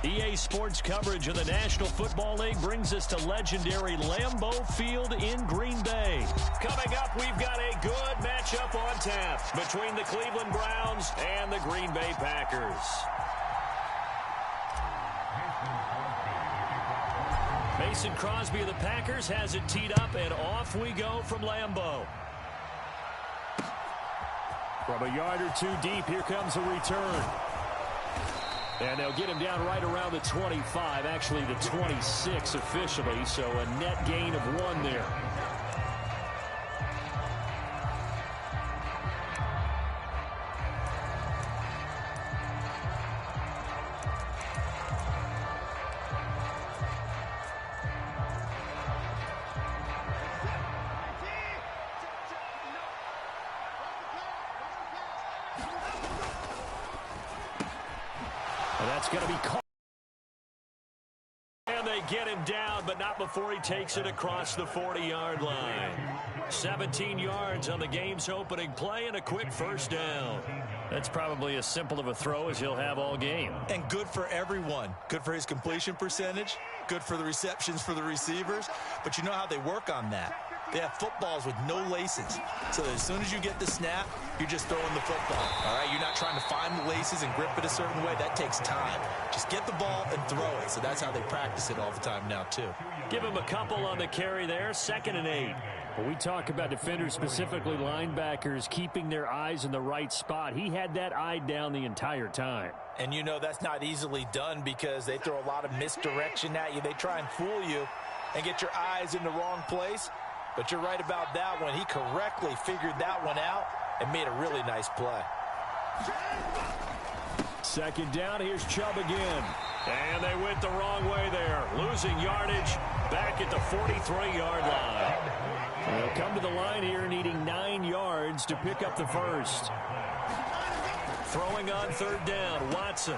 EA Sports coverage of the National Football League brings us to legendary Lambeau Field in Green Bay. Coming up, we've got a good matchup on tap between the Cleveland Browns and the Green Bay Packers. Mason Crosby of the Packers has it teed up, and off we go from Lambeau. From a yard or two deep, here comes a return. And they'll get him down right around the 25, actually the 26 officially, so a net gain of 1 there. That's going to be caught. And they get him down, but not before he takes it across the 40-yard line. 17 yards on the game's opening play and a quick first down. That's probably as simple of a throw as he'll have all game. And good for everyone. Good for his completion percentage. Good for the receptions for the receivers. But you know how they work on that. They have footballs with no laces. So as soon as you get the snap, you're just throwing the football. All right, you're not trying to find the laces and grip it a certain way. That takes time. Just get the ball and throw it. So that's how they practice it all the time now, too. Give him a couple on the carry there. 2nd and 8. When we talk about defenders, specifically linebackers, keeping their eyes in the right spot, he had that eye down the entire time. And you know that's not easily done because they throw a lot of misdirection at you. They try and fool you and get your eyes in the wrong place. But you're right about that one. He correctly figured that one out and made a really nice play. 2nd down, here's Chubb again. And they went the wrong way there. Losing yardage back at the 43-yard line. They'll come to the line here needing 9 yards to pick up the first. Throwing on 3rd down, Watson.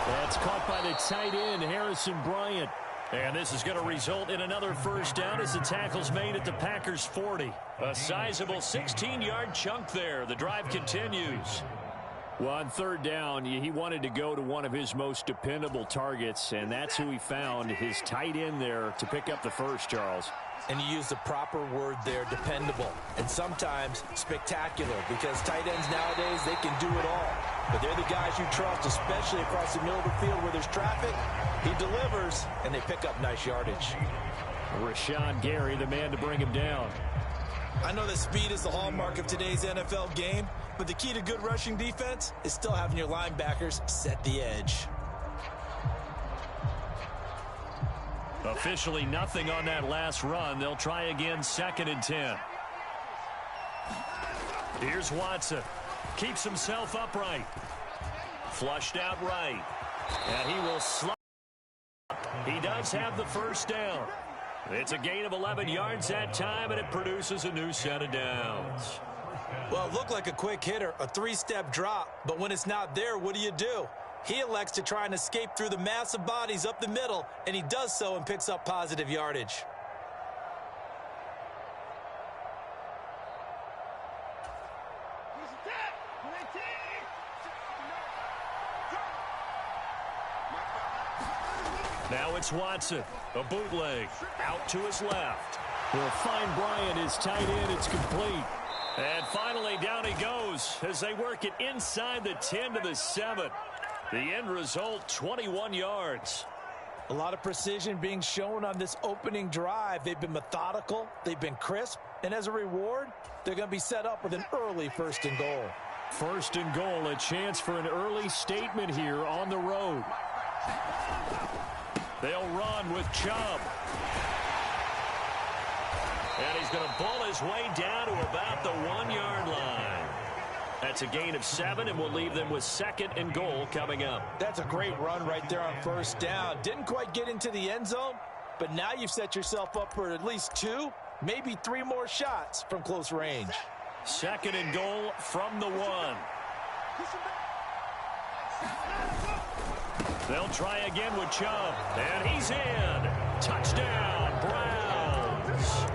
That's caught by the tight end, Harrison Bryant. And this is going to result in another first down as the tackle's made at the Packers' 40. A sizable 16-yard chunk there. The drive continues. Well, on 3rd down, he wanted to go to one of his most dependable targets, and that's who he found, his tight end there, to pick up the first, Charles. And you use the proper word there, dependable, and sometimes spectacular, because tight ends nowadays, they can do it all. But they're the guys you trust, especially across the middle of the field where there's traffic. He delivers, and they pick up nice yardage. Rashawn Gary, the man to bring him down. I know that speed is the hallmark of today's NFL game, but the key to good rushing defense is still having your linebackers set the edge. Officially nothing on that last run. They'll try again, 2nd and 10. Here's Watson. Keeps himself upright. Flushed out right. And he will slide. He does have the first down. It's a gain of 11 yards that time, and it produces a new set of downs. Well, it looked like a quick hitter, a 3-step drop, but when it's not there, what do? He elects to try and escape through the massive bodies up the middle, and he does so and picks up positive yardage. Now it's Watson, a bootleg, out to his left. He'll find Bryant, his tight end. It's complete. And finally, down he goes as they work it inside the 10 to the 7. The end result, 21 yards. A lot of precision being shown on this opening drive. They've been methodical. They've been crisp. And as a reward, they're going to be set up with an early 1st and goal. 1st and goal, a chance for an early statement here on the road. They'll run with Chubb. And he's going to pull his way down to about the 1-yard line. That's a gain of 7, and we'll leave them with 2nd and goal coming up. That's a great run right there on 1st down. Didn't quite get into the end zone, but now you've set yourself up for at least 2, maybe 3 more shots from close range. 2nd and goal from the 1. They'll try again with Chubb, and he's in. Touchdown, Browns.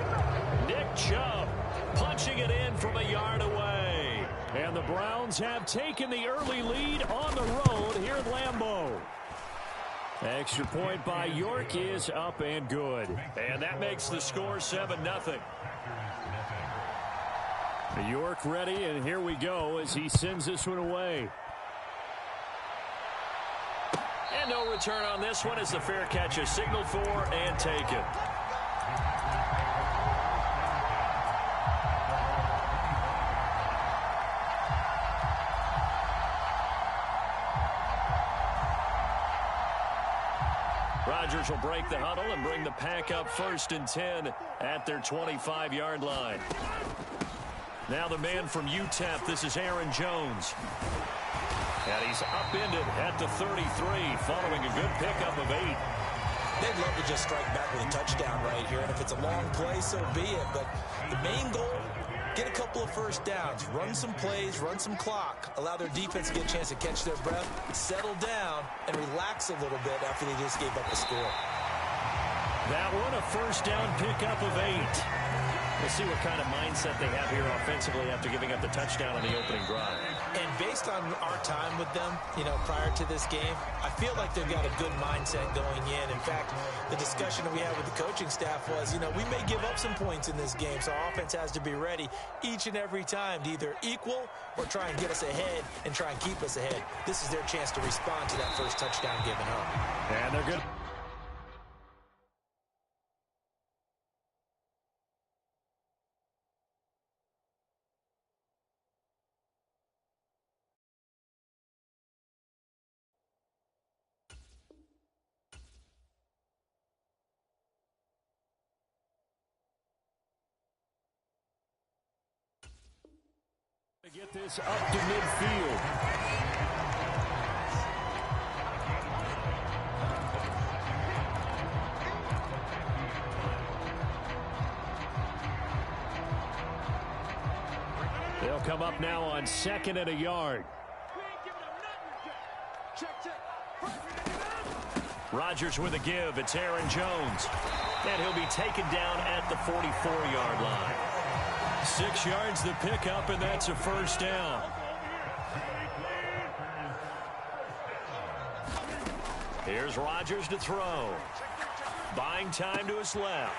Nick Chubb punching it in from a yard away. And the Browns have taken the early lead on the road here at Lambeau. Extra point by York is up and good. And that makes the score 7-0. York ready, and here we go as he sends this one away. And no return on this one as the fair catch is signaled for and taken. Rodgers will break the huddle and bring the pack up 1st and 10 at their 25-yard line. Now the man from UTEP, this is Aaron Jones. And he's upended at the 33 following a good pickup of 8. They'd love to just strike back with a touchdown right here, and if it's a long play, so be it. But the main goal, get a couple of first downs, run some plays, run some clock, allow their defense to get a chance to catch their breath, settle down, and relax a little bit after they just gave up a score. That one, a first down pickup of 8. We'll see what kind of mindset they have here offensively after giving up the touchdown on the opening drive. And based on our time with them, prior to this game, I feel like they've got a good mindset going in. In fact, the discussion that we had with the coaching staff was, we may give up some points in this game, so our offense has to be ready each and every time to either equal or try and get us ahead and try and keep us ahead. This is their chance to respond to that first touchdown given up. And they're good. Get this up to midfield. They'll come up now on 2nd and a yard. Rodgers with a give. It's Aaron Jones. And he'll be taken down at the 44-yard line. 6 yards the pickup, and that's a first down. Here's Rodgers to throw. Buying time to his left.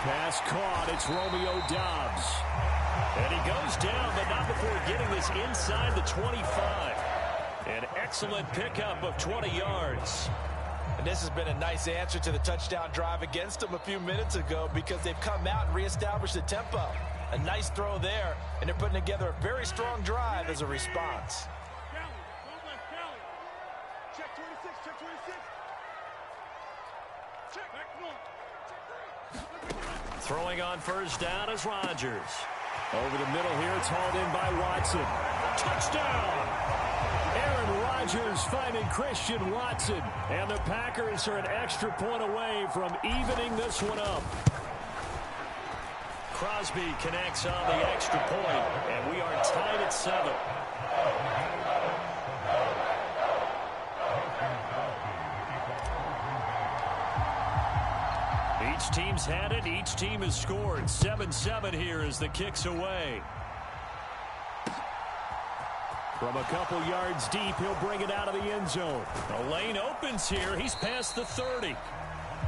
Pass caught. It's Romeo Doubs. And he goes down, but not before getting this inside the 25. An excellent pickup of 20 yards. And this has been a nice answer to the touchdown drive against them a few minutes ago because they've come out and reestablished the tempo. A nice throw there, and they're putting together a very strong drive as a response. Check 26, check 26. Throwing on first down is Rodgers. Over the middle here, it's hauled in by Watson. Touchdown! Aaron Rodgers finding Christian Watson. And the Packers are an extra point away from evening this one up. Crosby connects on the extra point, and we are tied at 7. Each team's had it. Each team has scored. 7-7 here as the kick's away. From a couple yards deep, he'll bring it out of the end zone. The lane opens here. He's past the 30.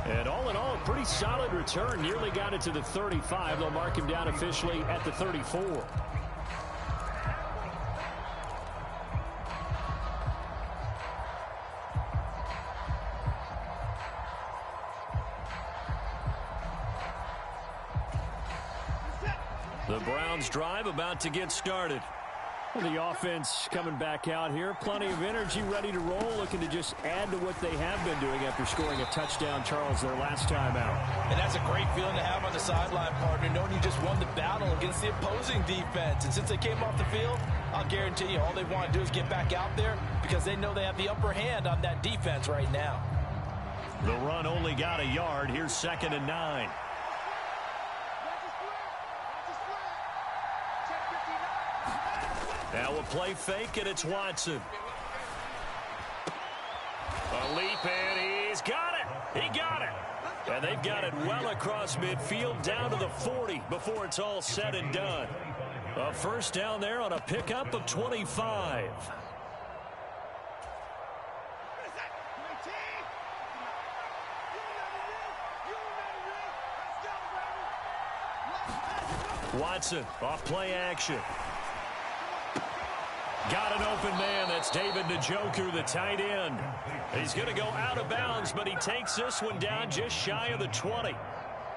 And all in all, a pretty solid return. Nearly got it to the 35. They'll mark him down officially at the 34. The Browns drive about to get started. The offense coming back out here. Plenty of energy, ready to roll, looking to just add to what they have been doing after scoring a touchdown, Charles, their last time out. And that's a great feeling to have on the sideline, partner, knowing you just won the battle against the opposing defense. And since they came off the field, I'll guarantee you all they want to do is get back out there because they know they have the upper hand on that defense right now. The run only got a yard. Here's 2nd and 9. Now a play fake, and it's Watson. A leap, and he's got it. He got it. And they've got it well across midfield down to the 40 before it's all said and done. A first down there on a pickup of 25. Watson off play action. Got an open man. That's David Njoku, the tight end. He's going to go out of bounds, but he takes this one down just shy of the 20.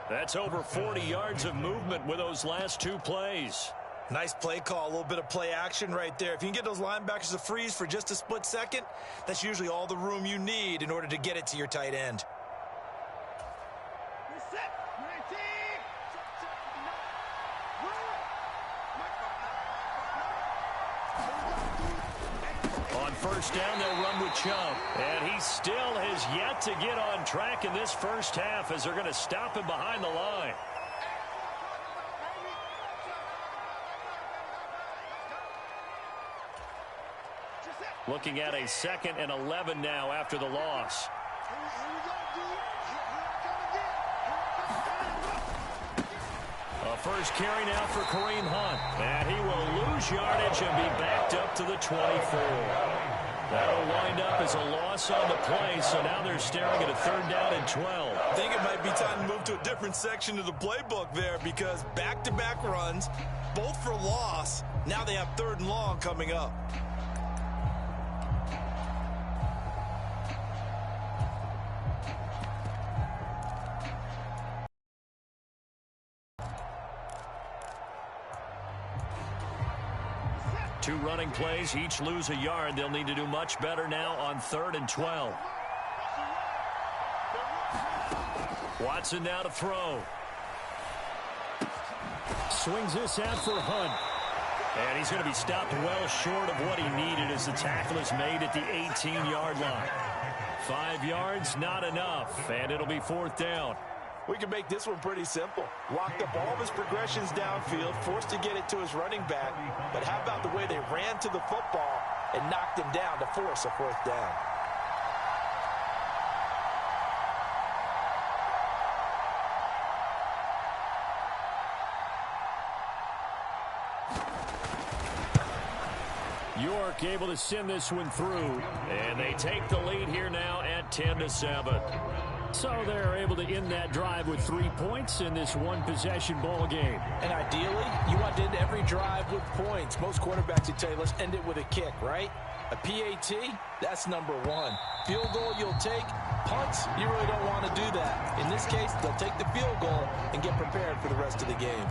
That's over 40 yards of movement with those last two plays. Nice play call, a little bit of play action right there. If you can get those linebackers to freeze for just a split second, that's usually all the room you need in order to get it to your tight end. On first down, they'll run with Chubb. And he still has yet to get on track in this first half as they're going to stop him behind the line. Looking at a 2nd and 11 now after the loss. A first carry now for Kareem Hunt. And he will lose yardage and be backed up to the 24. That'll wind up as a loss on the play, so now they're staring at a 3rd down and 12. I think it might be time to move to a different section of the playbook there because back-to-back runs, both for loss. Now they have 3rd and long coming up. Two running plays, each lose a yard. They'll need to do much better now on 3rd and 12. Watson now to throw. Swings this out for Hunt. And he's going to be stopped well short of what he needed as the tackle is made at the 18-yard line. 5 yards, not enough, and it'll be 4th down. We can make this one pretty simple. Locked up all of his progressions downfield, forced to get it to his running back. But how about the way they ran to the football and knocked him down to force a 4th down? York able to send this one through, and they take the lead here now at 10-7. So they're able to end that drive with 3 points in this one-possession ball game. And ideally, you want to end every drive with points. Most quarterbacks would tell you, let's end it with a kick, right? A PAT, that's number 1. Field goal you'll take. Punts, you really don't want to do that. In this case, they'll take the field goal and get prepared for the rest of the game.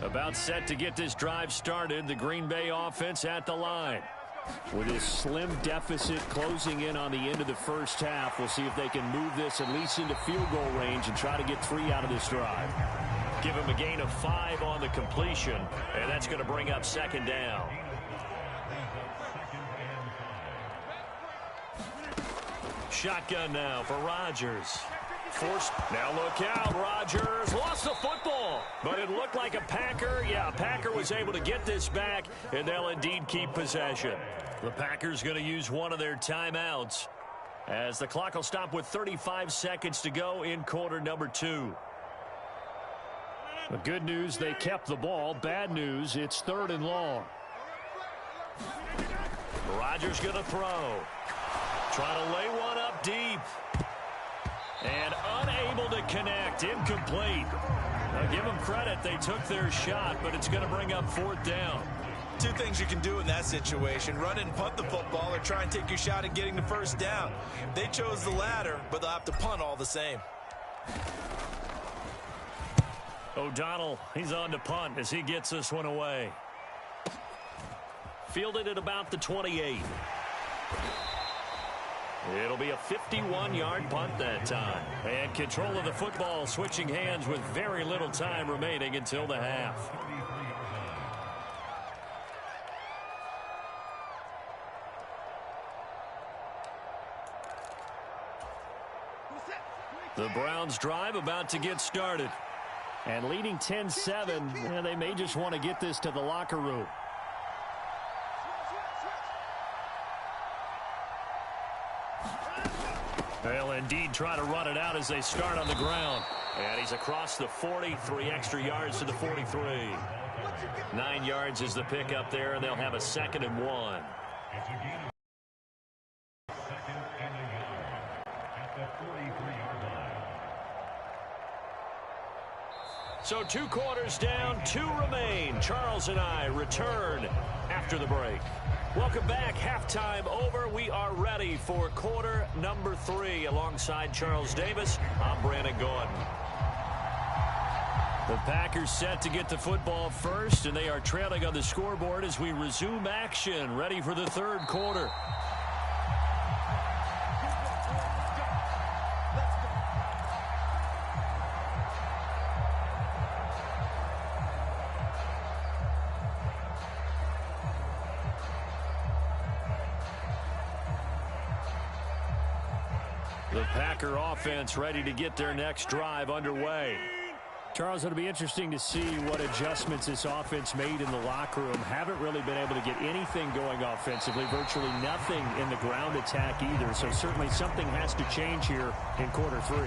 About set to get this drive started, the Green Bay offense at the line. With this slim deficit closing in on the end of the first half, we'll see if they can move this at least into field goal range and try to get 3 out of this drive. Give him a gain of 5 on the completion, and that's going to bring up 2nd down. Shotgun now for Rodgers. Forced. Now look out. Rodgers lost the football, but it looked like a Packer. Yeah, a Packer was able to get this back, and they'll indeed keep possession. The Packers going to use one of their timeouts as the clock will stop with 35 seconds to go in quarter number 2. The good news, they kept the ball. Bad news, it's 3rd and long. Rodgers going to throw. Trying to lay one up deep. And unable to connect. Incomplete. Now give them credit. They took their shot, but it's going to bring up 4th down. 2 things you can do in that situation. Run and punt the football or try and take your shot at getting the 1st down. They chose the latter, but they'll have to punt all the same. O'Donnell, he's on to punt as he gets this one away. Fielded at about the 28. It'll be a 51-yard punt that time. And control of the football switching hands with very little time remaining until the half. The Browns drive about to get started. And leading 10-7, they may just want to get this to the locker room. They'll indeed try to run it out as they start on the ground. And he's across the 40, 3 extra yards to the 43. 9 yards is the pickup there, and they'll have a 2nd and 1. It's a gain of 2nd and a yard at the 43-yard line. So 2 quarters down, 2 remain. Charles and I return after the break. Welcome back. Halftime over. We are ready for quarter number 3. Alongside Charles Davis, I'm Brandon Gordon. The Packers set to get the football first, and they are trailing on the scoreboard as we resume action, ready for the 3rd quarter. The Packer offense ready to get their next drive underway. Charles, it'll be interesting to see what adjustments this offense made in the locker room. Haven't really been able to get anything going offensively, virtually nothing in the ground attack either. So certainly something has to change here in quarter 3.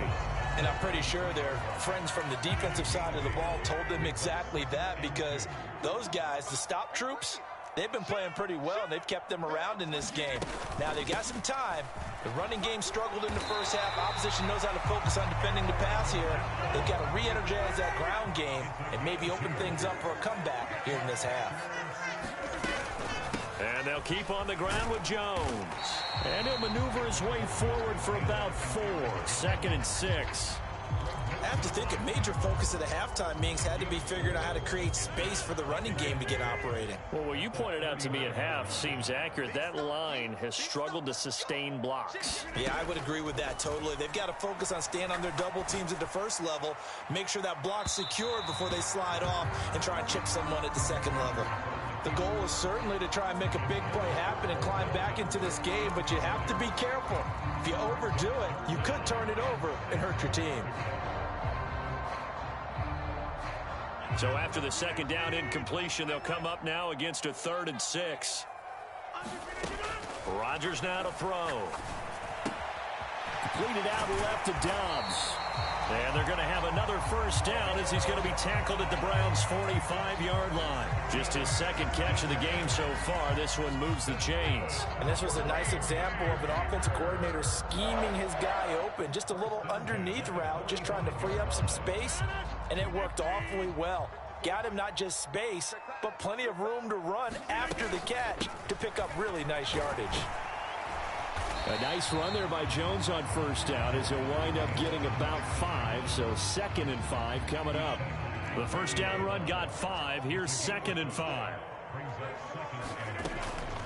And I'm pretty sure their friends from the defensive side of the ball told them exactly that, because those guys, the stop troops, they've been playing pretty well, and they've kept them around in this game. Now, they've got some time. The running game struggled in the first half. Opposition knows how to focus on defending the pass here. They've got to re-energize that ground game and maybe open things up for a comeback here in this half. And they'll keep on the ground with Jones. And he'll maneuver his way forward for about 4. 2nd and 6. I have to think a major focus of the halftime meetings had to be figuring out how to create space for the running game to get operating. Well, what you pointed out to me at half seems accurate. That line has struggled to sustain blocks. Yeah, I would agree with that totally. They've got to focus on staying on their double teams at the first level, make sure that block's secured before they slide off and try and chip someone at the second level. The goal is certainly to try and make a big play happen and climb back into this game, but you have to be careful. If you overdo it, you could turn it over and hurt your team. So after the 2nd down incompletion, they'll come up now against a 3rd and 6. Rodgers now to throw. Completed out left to Dobbs. And they're going to have another 1st down as he's going to be tackled at the Browns' 45-yard line. Just his 2nd catch of the game so far. This one moves the chains. And this was a nice example of an offensive coordinator scheming his guy open. Just a little underneath route, just trying to free up some space, and it worked awfully well. Got him not just space, but plenty of room to run after the catch to pick up really nice yardage. A nice run there by Jones on 1st down as he'll wind up getting about 5. So 2nd and 5 coming up. The 1st down run got 5. Here's 2nd and 5.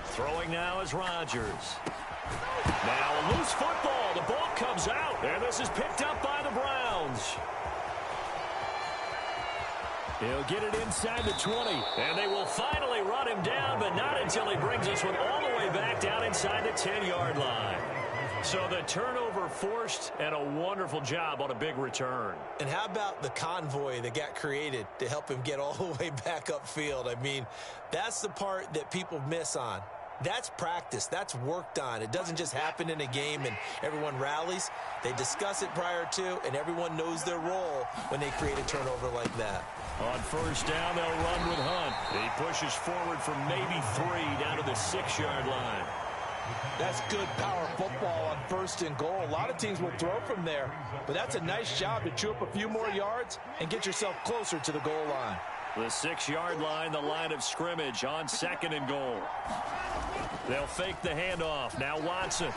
Throwing now is Rodgers. Now a loose football. The ball comes out. And this is picked up by the Browns. He'll get it inside the 20. And they will finally run him down, but not until he brings this one all the way back down inside the 10-yard line. So the turnover forced, and a wonderful job on a big return. And how about the convoy that got created to help him get all the way back upfield? I mean, that's the part that people miss on. That's practice. That's worked on. It doesn't just happen in a game and everyone rallies. They discuss it prior to, and everyone knows their role when they create a turnover like that. On 1st down, they'll run with Hunt. He pushes forward for maybe 3 down to the 6-yard line. That's good power football on 1st and goal. A lot of teams will throw from there, but that's a nice job to chew up a few more yards and get yourself closer to the goal line. The 6-yard line, the line of scrimmage on 2nd and goal. They'll fake the handoff. Now Watson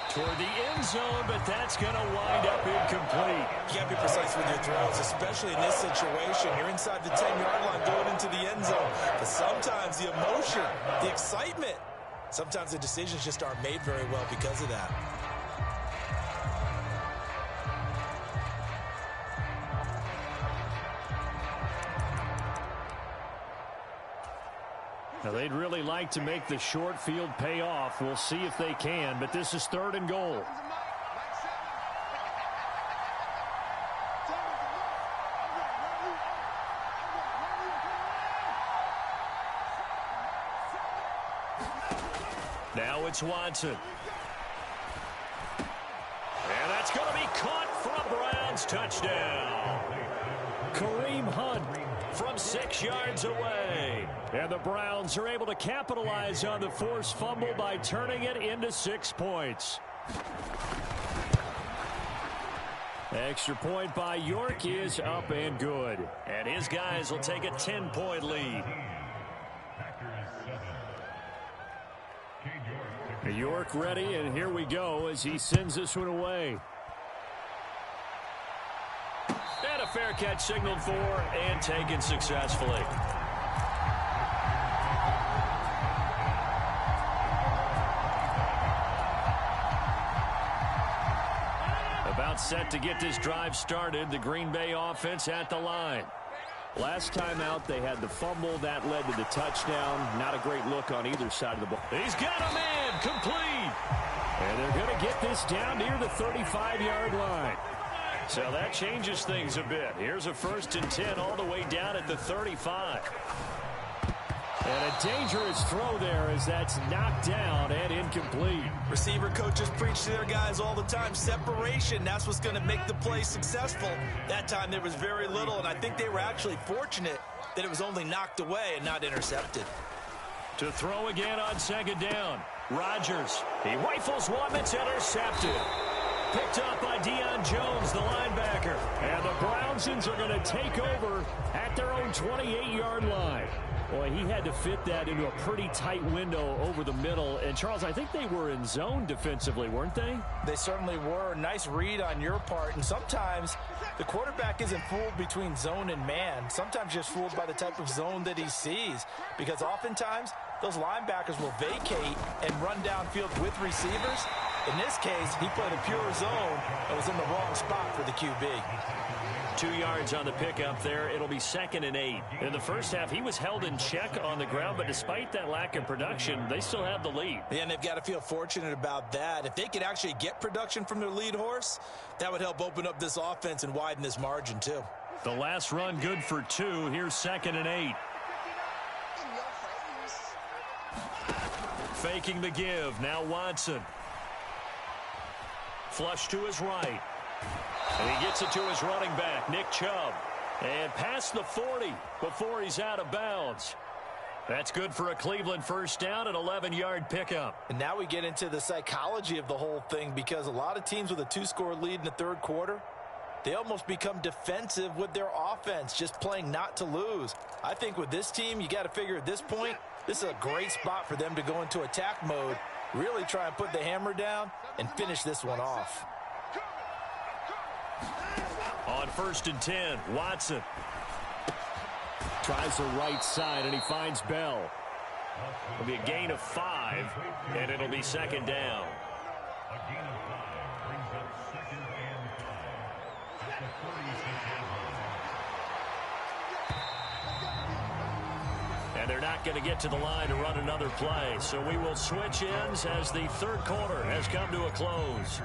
toward the end zone, but that's going to wind up incomplete. You got to be precise with your throws, especially in this situation. You're inside the 10-yard line going into the end zone. But sometimes the emotion, the excitement, sometimes the decisions just aren't made very well because of that. Now they'd really like to make the short field pay off. We'll see if they can, but this is 3rd and goal. Now it's Watson. And that's going to be caught for a Browns touchdown. Kareem Hunt from 6 yards away. And the Browns are able to capitalize on the forced fumble by turning it into 6 points. Extra point by York is up and good. And his guys will take a 10-point lead. York ready, and here we go as he sends this one away. And a fair catch signaled for and taken successfully. About set to get this drive started, the Green Bay offense at the line. Last time out, they had the fumble. That led to the touchdown. Not a great look on either side of the ball. He's got a man complete. And they're going to get this down near the 35-yard line. So that changes things a bit. Here's a 1st and 10 all the way down at the 35. And a dangerous throw there as that's knocked down and incomplete. Receiver coaches preach to their guys all the time. Separation, that's what's going to make the play successful. That time there was very little, and I think they were actually fortunate that it was only knocked away and not intercepted. To throw again on 2nd down. Rodgers. He rifles one that's intercepted. Picked up by Deion Jones, the linebacker. And the Brownsons are going to take over at their own 28-yard line. Boy, he had to fit that into a pretty tight window over the middle. And, Charles, I think they were in zone defensively, weren't they? They certainly were. Nice read on your part. And sometimes the quarterback isn't fooled between zone and man. Sometimes just fooled by the type of zone that he sees. Because oftentimes those linebackers will vacate and run downfield with receivers. In this case, he played a pure zone and was in the wrong spot for the QB. 2 yards on the pickup there. It'll be 2nd and 8. In the first half, he was held in check on the ground, but despite that lack of production, they still have the lead. Yeah, and they've got to feel fortunate about that. If they could actually get production from their lead horse, that would help open up this offense and widen this margin too. The last run good for 2. Here's 2nd and 8. Faking the give. Now Watson. Flush to his right. And he gets it to his running back, Nick Chubb. And past the 40 before he's out of bounds. That's good for a Cleveland 1st down, an 11-yard pickup. And now we get into the psychology of the whole thing, because a lot of teams with a 2-score lead in the 3rd quarter, they almost become defensive with their offense, just playing not to lose. I think with this team, you got to figure at this point, this is a great spot for them to go into attack mode, really try and put the hammer down and finish this one off. On 1st and 10, Watson. Tries the right side, and he finds Bell. It'll be a gain of 5, and it'll be 2nd down. A gain of 5 brings up 2nd and 5 at the 36-yard line. And they're not going to get to the line to run another play. So we will switch ends as the 3rd quarter has come to a close.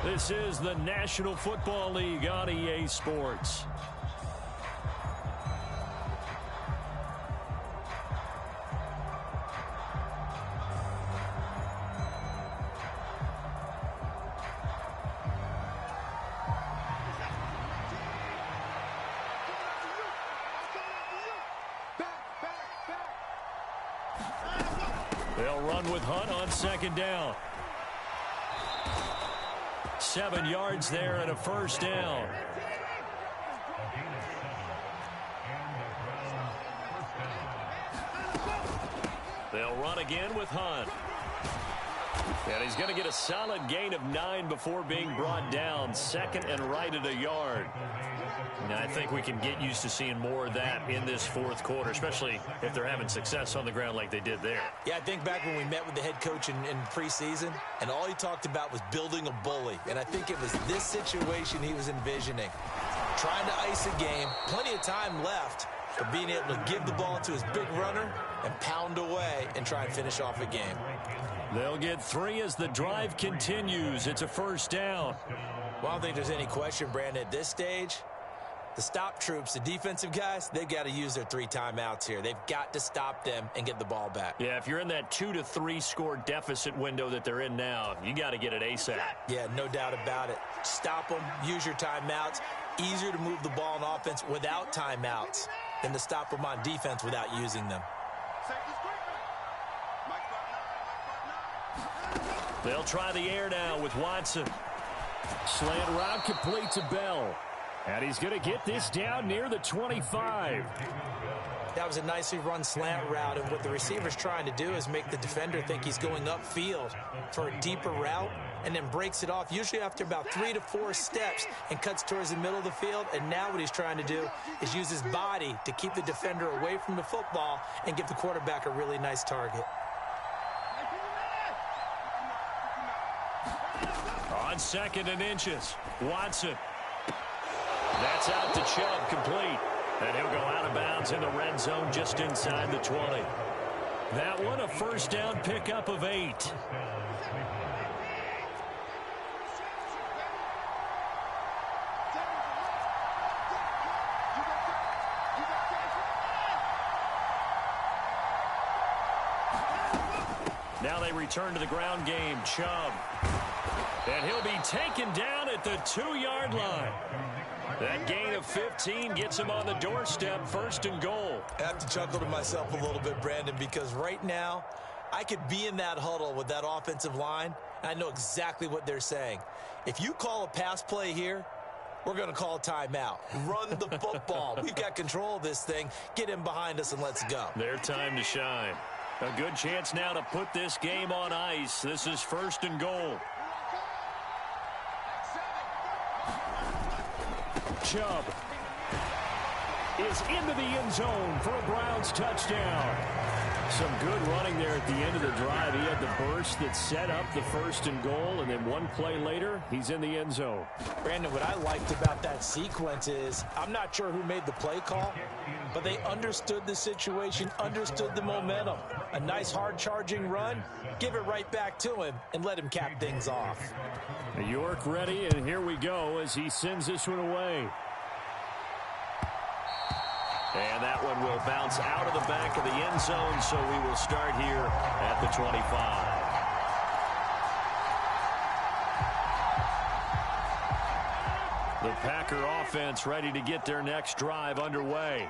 This is the National Football League on EA Sports. They'll run with Hunt on 2nd down. 7 yards there and a 1st down. They'll run again with Hunt. And he's going to get a solid gain of 9 before being brought down. 2nd and right at a yard. And I think we can get used to seeing more of that in this 4th quarter, especially if they're having success on the ground like they did there. Yeah, I think back when we met with the head coach in preseason, and all he talked about was building a bully. And I think it was this situation he was envisioning. Trying to ice a game, plenty of time left, but being able to give the ball to his big runner and pound away and try and finish off a game. They'll get 3 as the drive continues. It's a 1st down. Well, I don't think there's any question, Brandon, at this stage. The stop troops, the defensive guys, they've got to use their 3 timeouts here. They've got to stop them and get the ball back. Yeah, if you're in that 2 to 3 score deficit window that they're in now, you got to get it ASAP. Yeah, no doubt about it. Stop them, use your timeouts. Easier to move the ball on offense without timeouts. than to stop them on defense without using them. They'll try the air now with Watson. Slant route complete to Bell. And he's going to get this down near the 25. That was a nicely run slant route, and what the receiver's trying to do is make the defender think he's going upfield for a deeper route, and then breaks it off, usually after about 3 to 4 steps, and cuts towards the middle of the field. And now what he's trying to do is use his body to keep the defender away from the football and give the quarterback a really nice target. On 2nd and inches, Watson. That's out to Chubb, complete. And he'll go out of bounds in the red zone just inside the 20. That one a first down pickup of 8. Now they return to the ground game. Chubb. And he'll be taken down at the 2-yard line. That gain of 15 gets him on the doorstep, 1st and goal. I have to chuckle to myself a little bit, Brandon, because right now I could be in that huddle with that offensive line, and I know exactly what they're saying. If you call a pass play here, we're going to call a timeout. Run the football. We've got control of this thing. Get him behind us and let's go. Their time to shine. A good chance now to put this game on ice. This is 1st and goal. Chubb is into the end zone for a Browns touchdown. Some good running there at the end of the drive. He had the burst that set up the 1st and goal, and then one play later, he's in the end zone. Brandon, what I liked about that sequence is I'm not sure who made the play call, but they understood the situation, understood the momentum. A nice hard-charging run, give it right back to him, and let him cap things off. York ready, and here we go as he sends this one away. And that one will bounce out of the back of the end zone, so we will start here at the 25. The Packer offense ready to get their next drive underway.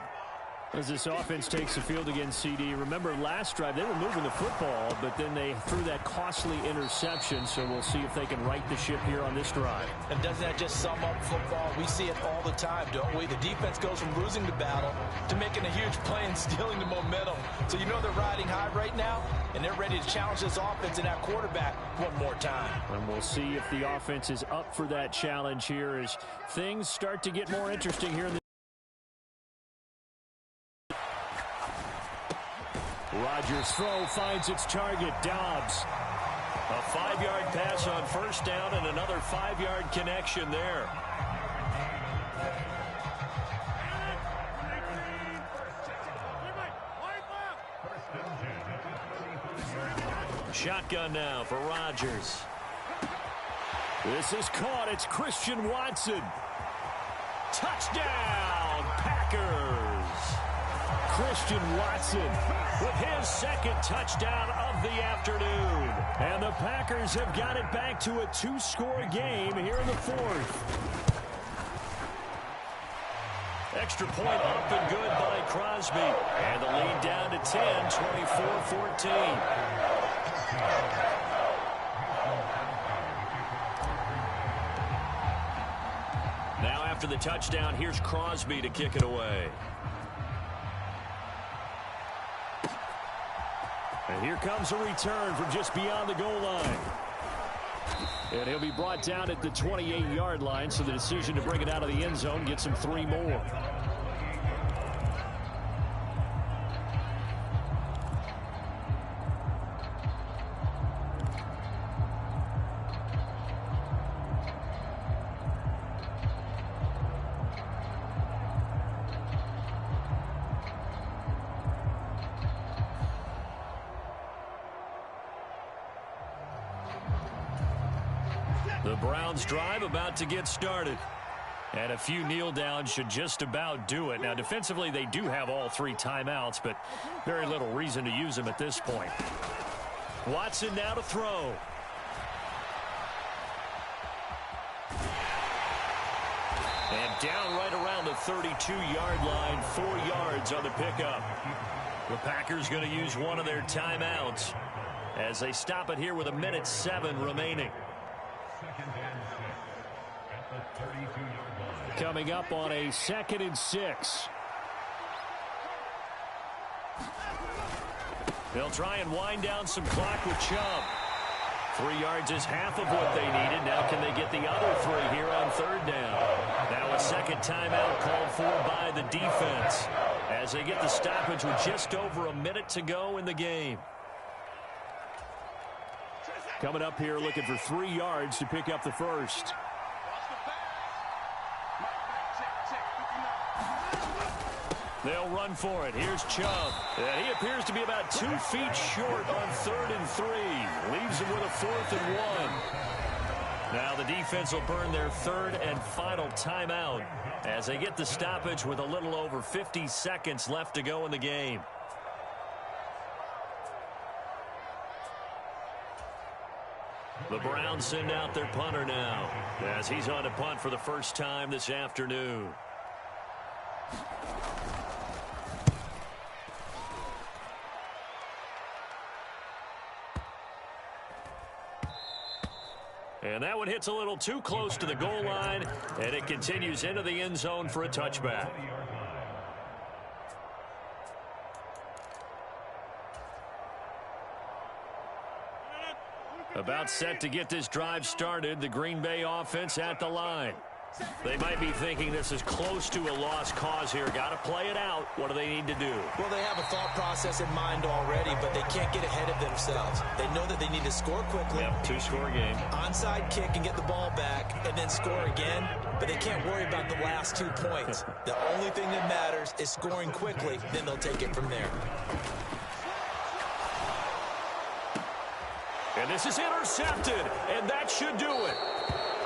As this offense takes the field against CD, remember last drive they were moving the football, but then they threw that costly interception, so we'll see if they can right the ship here on this drive. And doesn't that just sum up football? We see it all the time, don't we? The defense goes from losing the battle to making a huge play and stealing the momentum. So you know they're riding high right now, and they're ready to challenge this offense and that quarterback one more time. And we'll see if the offense is up for that challenge here as things start to get more interesting here in the Rodgers' throw finds its target, Dobbs. A 5-yard pass on 1st down and another 5-yard connection there. Shotgun now for Rodgers. This is caught. It's Christian Watson. Touchdown, Packers. Christian Watson with his 2nd touchdown of the afternoon. And the Packers have got it back to a 2-score game here in the 4th. Extra point up and good by Crosby. And the lead down to 10, 24-14. Now after the touchdown, here's Crosby to kick it away. And here comes a return from just beyond the goal line. And he'll be brought down at the 28-yard line, so the decision to bring it out of the end zone gets him 3 more. The Browns drive about to get started. And a few kneel downs should just about do it. Now, defensively, they do have all 3 timeouts, but very little reason to use them at this point. Watson now to throw. And down right around the 32-yard line, 4 yards on the pickup. The Packers going to use one of their timeouts as they stop it here with 1:07 remaining. Second and 6 at the 32-yard line. Coming up on a 2nd and 6. They'll try and wind down some clock with Chubb. 3 yards is half of what they needed. Now can they get the other 3 here on 3rd down? Now a second timeout called for by the defense as they get the stoppage with just over a minute to go in the game. Coming up here looking for 3 yards to pick up the first. They'll run for it. Here's Chubb. And he appears to be about 2 feet short on 3rd and 3. Leaves him with a 4th and 1. Now the defense will burn their 3rd and final timeout as they get the stoppage with a little over 50 seconds left to go in the game. The Browns send out their punter now as he's on to punt for the first time this afternoon. And that one hits a little too close to the goal line, and it continues into the end zone for a touchback. About set to get this drive started, the Green Bay offense at the line. They might be thinking this is close to a lost cause here. Got to play it out. What do they need to do? Well, they have a thought process in mind already, but they can't get ahead of themselves. They know that they need to score quickly. Yep, 2-score game. Onside kick and get the ball back and then score again, but they can't worry about the last 2 points. The only thing that matters is scoring quickly, then they'll take it from there. And this is intercepted, and that should do it.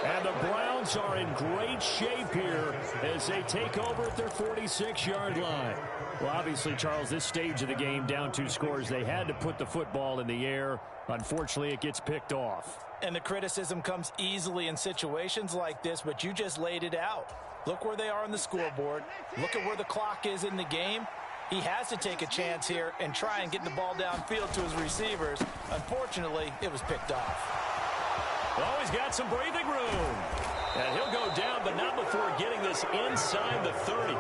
And the Browns are in great shape here as they take over at their 46-yard line. Well, obviously, Charles, this stage of the game, down 2 scores, they had to put the football in the air. Unfortunately, it gets picked off. And the criticism comes easily in situations like this, but you just laid it out. Look where they are on the scoreboard. Look at where the clock is in the game. He has to take a chance here and try and get the ball downfield to his receivers. Unfortunately, it was picked off. Oh, he's got some breathing room. And he'll go down, but not before getting this inside the 30.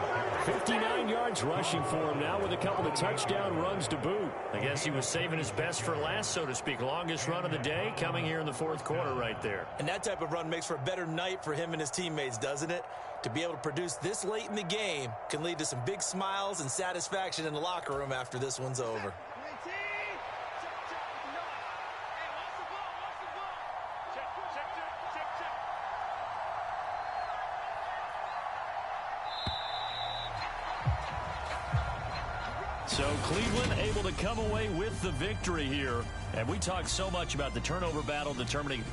59 yards rushing for him now with a couple of touchdown runs to boot. I guess he was saving his best for last, so to speak. Longest run of the day coming here in the 4th quarter right there. And that type of run makes for a better night for him and his teammates, doesn't it? To be able to produce this late in the game can lead to some big smiles and satisfaction in the locker room after this one's over. So Cleveland able to come away with the victory here. And we talked so much about the turnover battle determining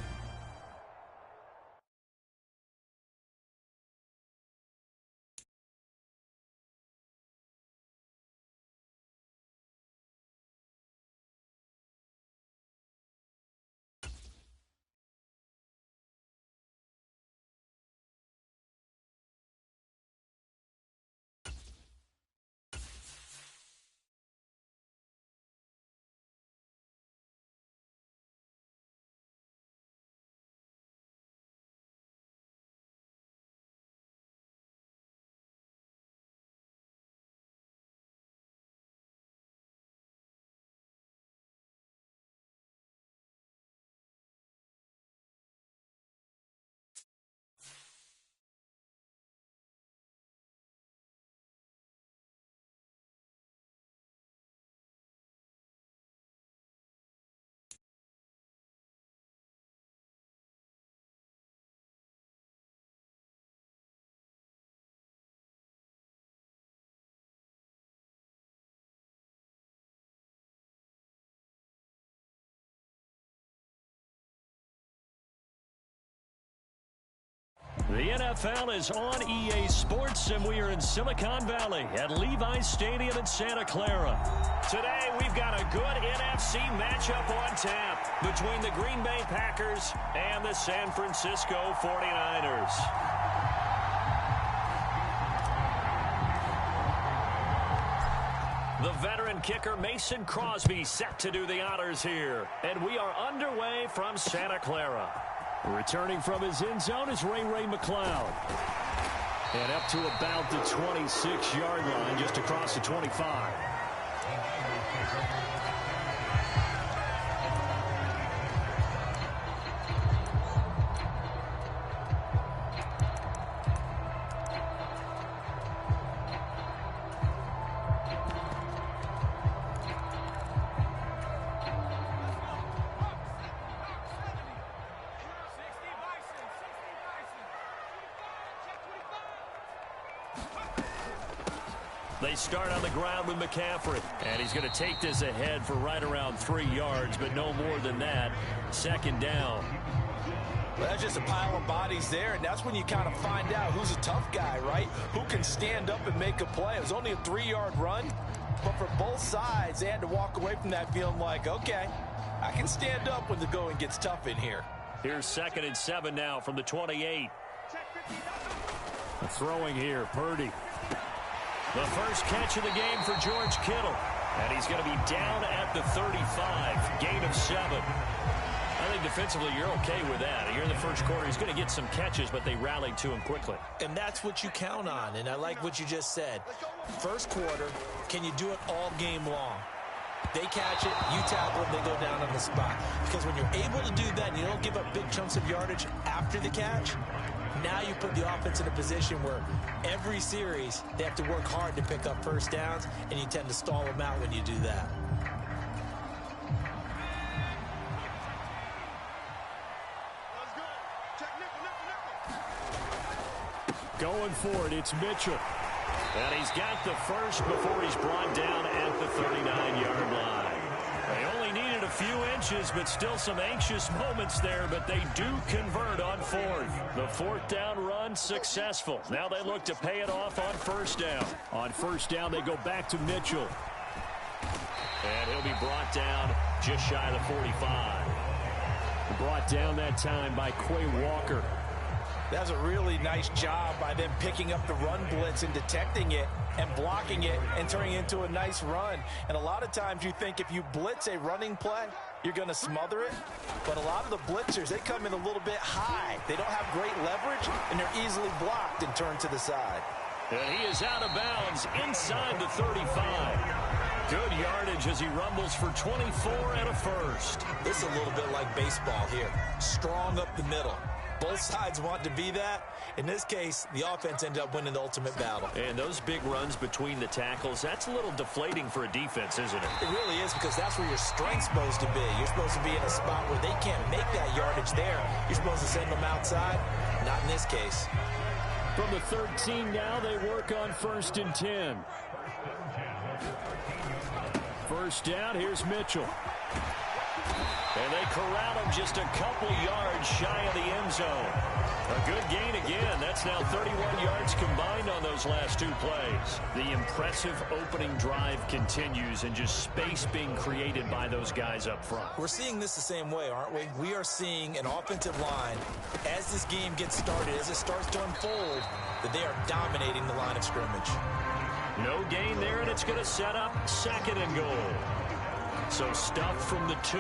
the NFL is on EA Sports, and we are in Silicon Valley at Levi's Stadium in Santa Clara. Today, we've got a good NFC matchup on tap between the Green Bay Packers and the San Francisco 49ers. The veteran kicker Mason Crosby set to do the honors here. And we are underway from Santa Clara. Returning from his end zone is Ray McLeod. And up to about the 26-yard line, just across the 25. They start on the ground with McCaffrey. And he's going to take this ahead for right around 3 yards, but no more than that. Second down. Well, that's just a pile of bodies there, and that's when you kind of find out who's a tough guy, right? Who can stand up and make a play. It was only a 3-yard run, but for both sides, they had to walk away from that feeling like, okay, I can stand up when the going gets tough in here. Here's 2nd and 7 now from the 28. Throwing here, Purdy. The first catch of the game for George Kittle. And he's going to be down at the 35. Gain of 7. I think defensively you're okay with that. Here in the first quarter, he's going to get some catches, but they rallied to him quickly. And that's what you count on, and I like what you just said. First quarter, can you do it all game long? They catch it, you tackle them, they go down on the spot. Because when you're able to do that and you don't give up big chunks of yardage after the catch, now you put the offense in a position where every series they have to work hard to pick up first downs, and you tend to stall them out when you do that. Going for it, it's Mitchell. And he's got the first before he's brought down at the 39-yard line. They only needed a few inches, but still some anxious moments there, but they do convert on 4th. The 4th down run successful. Now they look to pay it off on 1st down. On 1st down, they go back to Mitchell. And he'll be brought down just shy of the 45. Brought down that time by Quay Walker. That's a really nice job by them picking up the run blitz and detecting it and blocking it and turning it into a nice run. And a lot of times you think if you blitz a running play, you're going to smother it. But a lot of the blitzers, they come in a little bit high. They don't have great leverage, and they're easily blocked and turned to the side. And he is out of bounds inside the 35. Good yardage as he rumbles for 24 and a first. This is a little bit like baseball here. Strong up the middle. Both sides want to be that. In this case, the offense ended up winning the ultimate battle. And those big runs between the tackles, that's a little deflating for a defense, isn't it? It really is, because that's where your strength's supposed to be. You're supposed to be in a spot where they can't make that yardage there. You're supposed to send them outside. Not in this case. From the 13 now, they work on 1st and 10. First down, here's Mitchell. And they corral him just a couple yards shy of the end zone. A good gain again. That's now 31 yards combined on those last 2 plays. The impressive opening drive continues, and just space being created by those guys up front. We're seeing this the same way, aren't we? We are seeing an offensive line, as this game gets started, as it starts to unfold, that they are dominating the line of scrimmage. No gain there, and it's going to set up 2nd and goal. So stuff from the 2,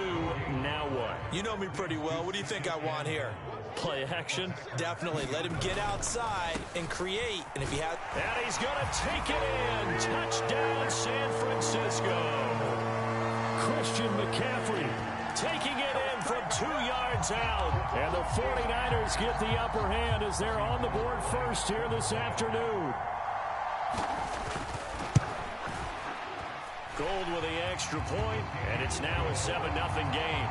now what? You know me pretty well. What do you think I want here? Play action? Definitely. Let him get outside and create. And if he has... And he's going to take it in. Touchdown, San Francisco. Christian McCaffrey taking it in from 2 yards out. And the 49ers get the upper hand as they're on the board first here this afternoon. Gold with the extra point, and it's now a 7-0 game.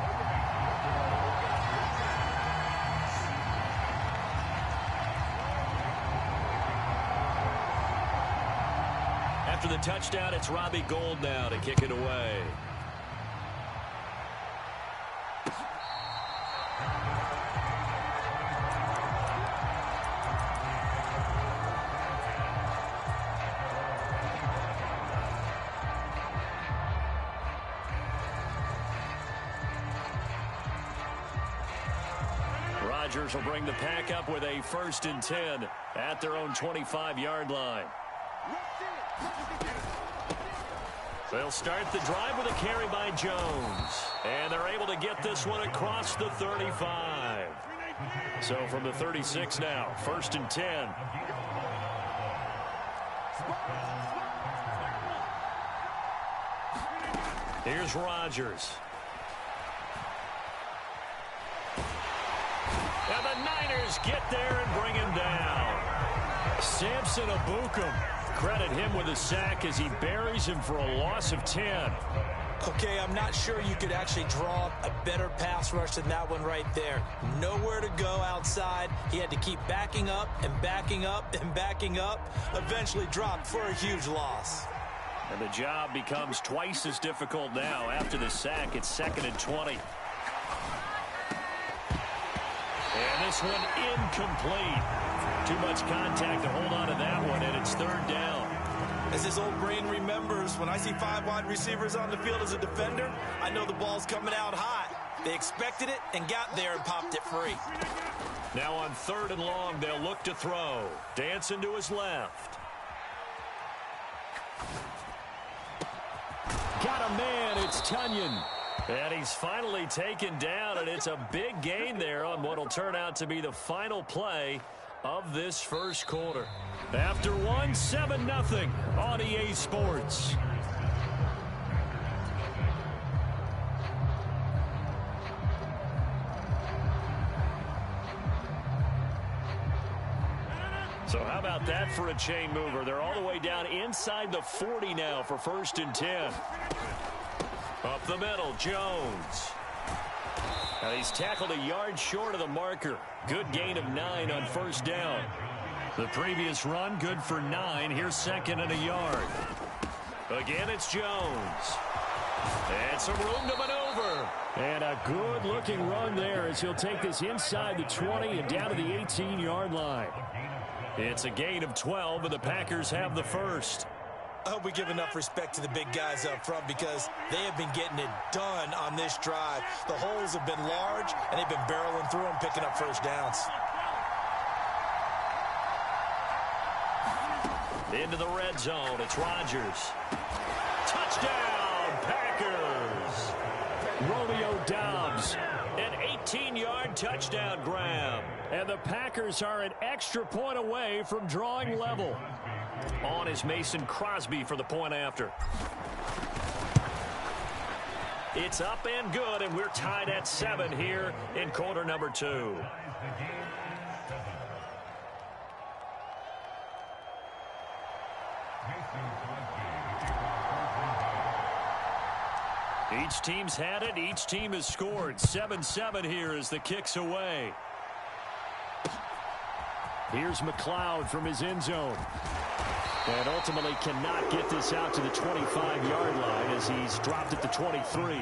After the touchdown, it's Robbie Gould now to kick it away. Rodgers will bring the pack up with a 1st and 10 at their own 25-yard line. They'll start the drive with a carry by Jones. And they're able to get this one across the 35. So from the 36 now, 1st and 10. Here's Rodgers. And the Niners get there and bring him down. Samson Abukum. Credit him with a sack as he buries him for a loss of 10. Okay, I'm not sure you could actually draw a better pass rush than that one right there. Nowhere to go outside. He had to keep backing up and backing up and backing up. Eventually dropped for a huge loss. And the job becomes twice as difficult now. After the sack, it's 2nd and 20. And this one incomplete. Too much contact to hold on to that one, and it's 3rd down. As his old brain remembers, when I see 5 wide receivers on the field as a defender, I know the ball's coming out hot. They expected it and got there and popped it free. Now on 3rd and long, they'll look to throw. Dancing to his left. Got a man, it's Tunyon. And he's finally taken down, and it's a big gain there on what will turn out to be the final play of this first quarter. After one, 7-0 on EA Sports. So how about that for a chain mover? They're all the way down inside the 40 now for 1st and 10. Up the middle, Jones. Now he's tackled a yard short of the marker. Good gain of 9 on 1st down. The previous run, good for 9. Here's 2nd and a yard. Again, it's Jones. And some room to maneuver. And a good-looking run there as he'll take this inside the 20 and down to the 18-yard line. It's a gain of 12, and the Packers have the first. I hope we give enough respect to the big guys up front because they have been getting it done on this drive. The holes have been large, and they've been barreling through them, picking up 1st downs. Into the red zone, it's Rodgers. Touchdown, Packers! Romeo Doubs, an 18-yard touchdown grab. And the Packers are an extra point away from drawing level. On is Mason Crosby for the point after. It's up and good, and we're tied at 7 here in quarter number 2. Each team's had it. Each team has scored. 7-7 here as the kick's away. Here's McLeod from his end zone. And ultimately cannot get this out to the 25-yard line as he's dropped at the 23.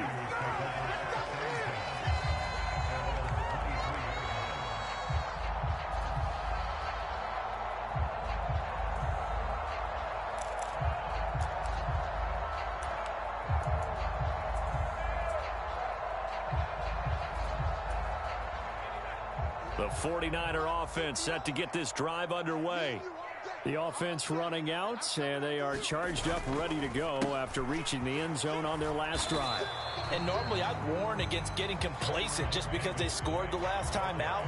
The 49er offense set to get this drive underway. The offense running out, and they are charged up, ready to go after reaching the end zone on their last drive. And normally I'd warn against getting complacent just because they scored the last time out.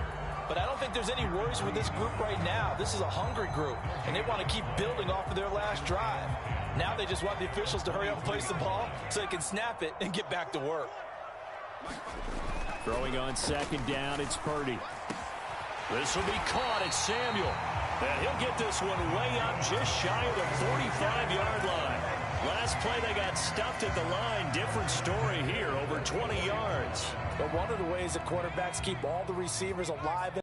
But I don't think there's any worries with this group right now. This is a hungry group, and they want to keep building off of their last drive. Now they just want the officials to hurry up and place the ball so they can snap it and get back to work. Throwing on 2nd down, it's Purdy. This will be caught. It's Samuel. And he'll get this one way up just shy of the 45-yard line. Last play, they got stuffed at the line. Different story here, over 20 yards. But one of the ways that quarterbacks keep all the receivers alive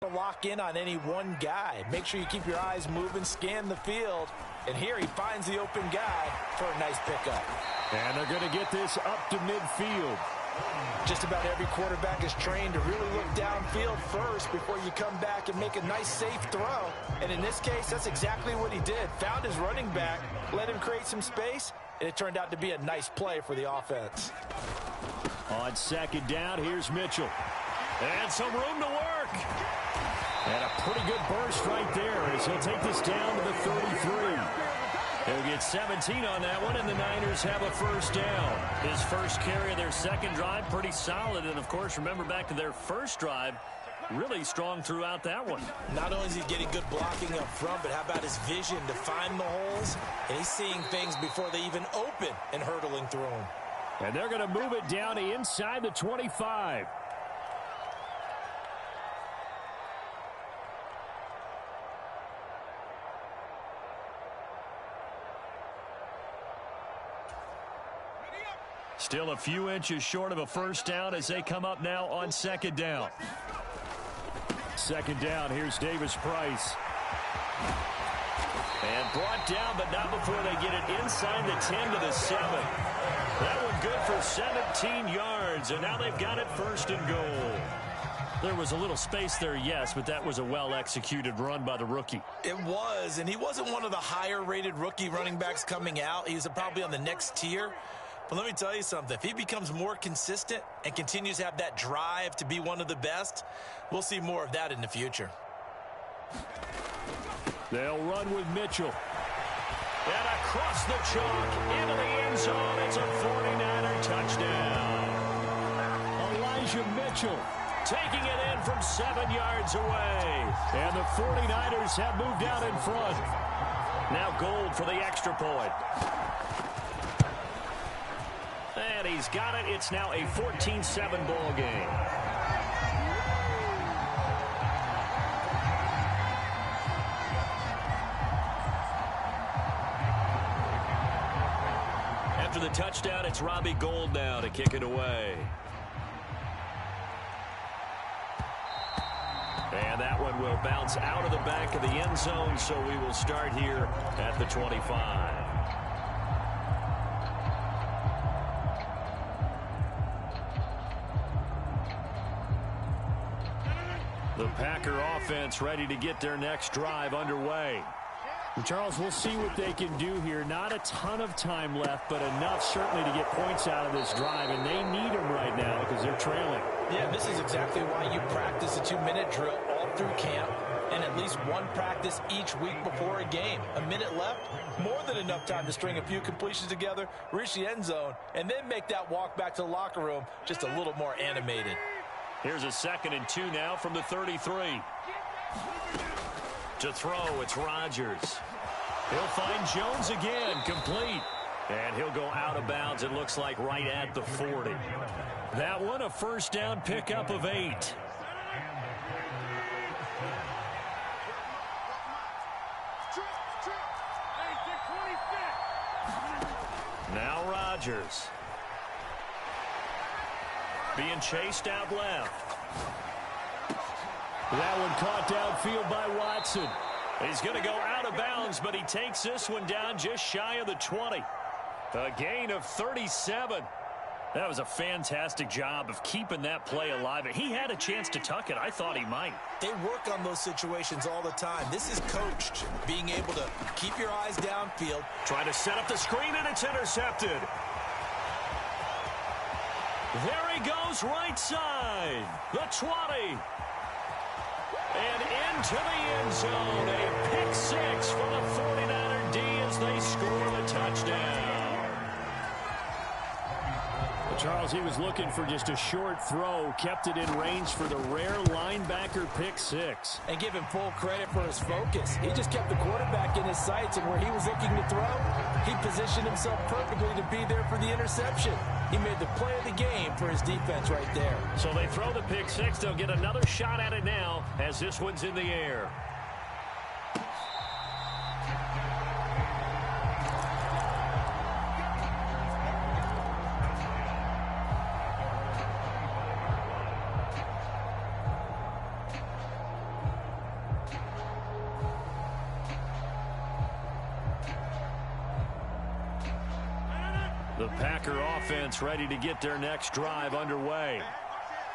and lock in on any one guy. Make sure you keep your eyes moving, scan the field. And here he finds the open guy for a nice pickup. And they're going to get this up to midfield. Just about every quarterback is trained to really look downfield first before you come back and make a nice, safe throw. And in this case, that's exactly what he did. Found his running back, let him create some space, and it turned out to be a nice play for the offense. On 2nd down, here's Mitchell. And some room to work. And a pretty good burst right there as he'll take this down to the 33. He'll get 17 on that one, and the Niners have a first down. His first carry of their second drive, pretty solid. And, of course, remember back to their first drive, really strong throughout that one. Not only is he getting good blocking up front, but how about his vision to find the holes? And he's seeing things before they even open and hurdling through them. And they're going to move it down to inside the 25. Still a few inches short of a first down as they come up now on second down. Second down, here's Davis Price. And brought down, but not before they get it inside the 10 to the 7. That one good for 17 yards, and now they've got it first and goal. There was a little space there, yes, but that was a well-executed run by the rookie. It was, and he wasn't one of the higher-rated rookie running backs coming out. He was probably on the next tier. But let me tell you something. If he becomes more consistent and continues to have that drive to be one of the best, we'll see more of that in the future. They'll run with Mitchell. And across the chalk into the end zone. It's a 49er touchdown. Elijah Mitchell taking it in from 7 yards away. And the 49ers have moved out in front. Now Gold for the extra point. And he's got it. It's now a 14-7 ball game. After the touchdown, it's Robbie Gould now to kick it away. And that one will bounce out of the back of the end zone, so we will start here at the 25. The Packer offense ready to get their next drive underway. Charles, we'll see what they can do here. Not a ton of time left, but enough certainly to get points out of this drive, and they need them right now because they're trailing. Yeah, this is exactly why you practice a 2-minute drill all through camp and at least one practice each week before a game. A minute left, more than enough time to string a few completions together, reach the end zone, and then make that walk back to the locker room just a little more animated. Here's a 2nd and 2 now from the 33. To throw, it's Rodgers. He'll find Jones again, complete. And he'll go out of bounds, it looks like, right at the 40. That one, a first down pickup of 8. Now Rodgers. Being chased out left. That one caught downfield by Watson. He's going to go out of bounds, but he takes this one down just shy of the 20. A gain of 37. That was a fantastic job of keeping that play alive. He had a chance to tuck it. I thought he might. They work on those situations all the time. This is coached, being able to keep your eyes downfield. Trying to set up the screen, and it's intercepted. There he goes, right side. The 20. And into the end zone. A pick 6 for the 49er D as they score the touchdown. Charles, he was looking for just a short throw, kept it in range for the rare linebacker pick 6. And give him full credit for his focus. He just kept the quarterback in his sights, and where he was looking to throw, he positioned himself perfectly to be there for the interception. He made the play of the game for his defense right there. So they throw the pick 6. They'll get another shot at it now as this one's in the air. The Packer offense ready to get their next drive underway.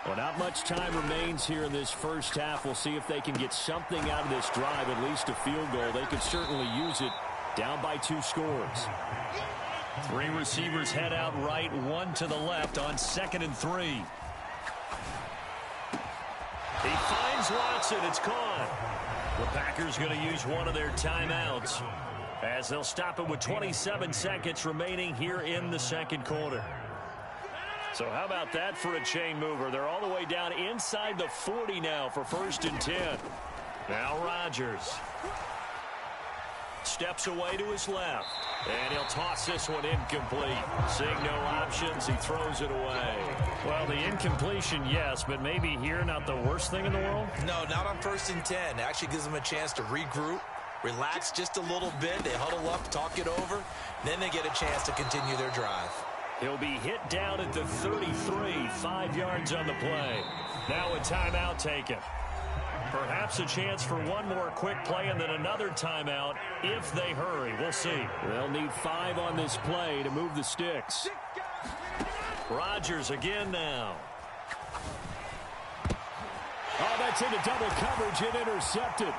Well, not much time remains here in this first half. We'll see if they can get something out of this drive, at least a field goal. They could certainly use it down by 2 scores. 3 receivers head out right, 1 to the left on 2nd and 3. He finds Watson. It's caught. The Packers going to use one of their timeouts. as they'll stop it with 27 seconds remaining here in the second quarter. So how about that for a chain mover? They're all the way down inside the 40 now for 1st and 10. Now Rodgers steps away to his left, and he'll toss this one incomplete. Seeing no options, he throws it away. Well, the incompletion, yes, but maybe here not the worst thing in the world? No, not on 1st and 10. It actually gives them a chance to regroup, relax just a little bit. They huddle up, talk it over, then they get a chance to continue their drive. He'll be hit down at the 33, 5 yards on the play. Now a timeout taken. Perhaps a chance for one more quick play and then another timeout if they hurry. We'll see. They'll need 5 on this play to move the sticks. Rodgers again now. Oh, that's into double coverage and intercepted.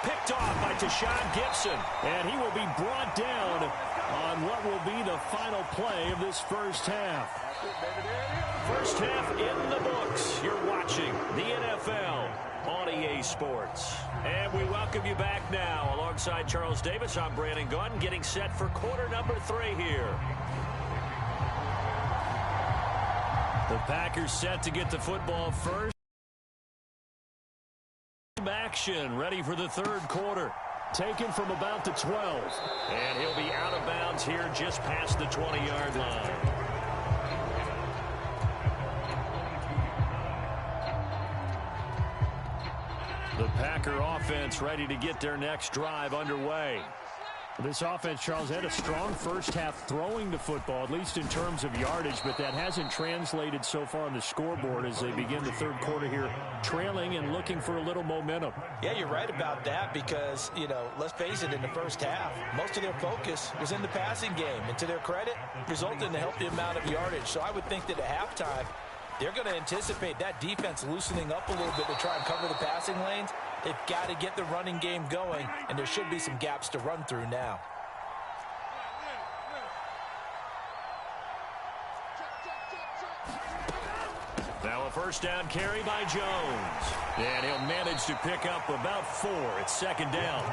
Picked off by Tashawn Gibson. And he will be brought down on what will be the final play of this first half. First half in the books. You're watching the NFL on EA Sports. And we welcome you back now. Alongside Charles Davis, I'm Brandon Gaudin, getting set for quarter number 3 here. The Packers set to get the football first. Action, ready for the third quarter. Taken from about the 12. And he'll be out of bounds here just past the 20-yard line. The Packer offense ready to get their next drive underway. This offense, Charles, had a strong first half throwing the football, at least in terms of yardage, but that hasn't translated so far on the scoreboard as they begin the third quarter here, trailing and looking for a little momentum. Yeah, you're right about that because, let's face it, in the first half, most of their focus was in the passing game. And to their credit, resulted in a healthy amount of yardage. So I would think that at halftime, they're going to anticipate that defense loosening up a little bit to try and cover the passing lanes. They've got to get the running game going, and there should be some gaps to run through now. Now a first down carry by Jones. And he'll manage to pick up about 4. It's second down.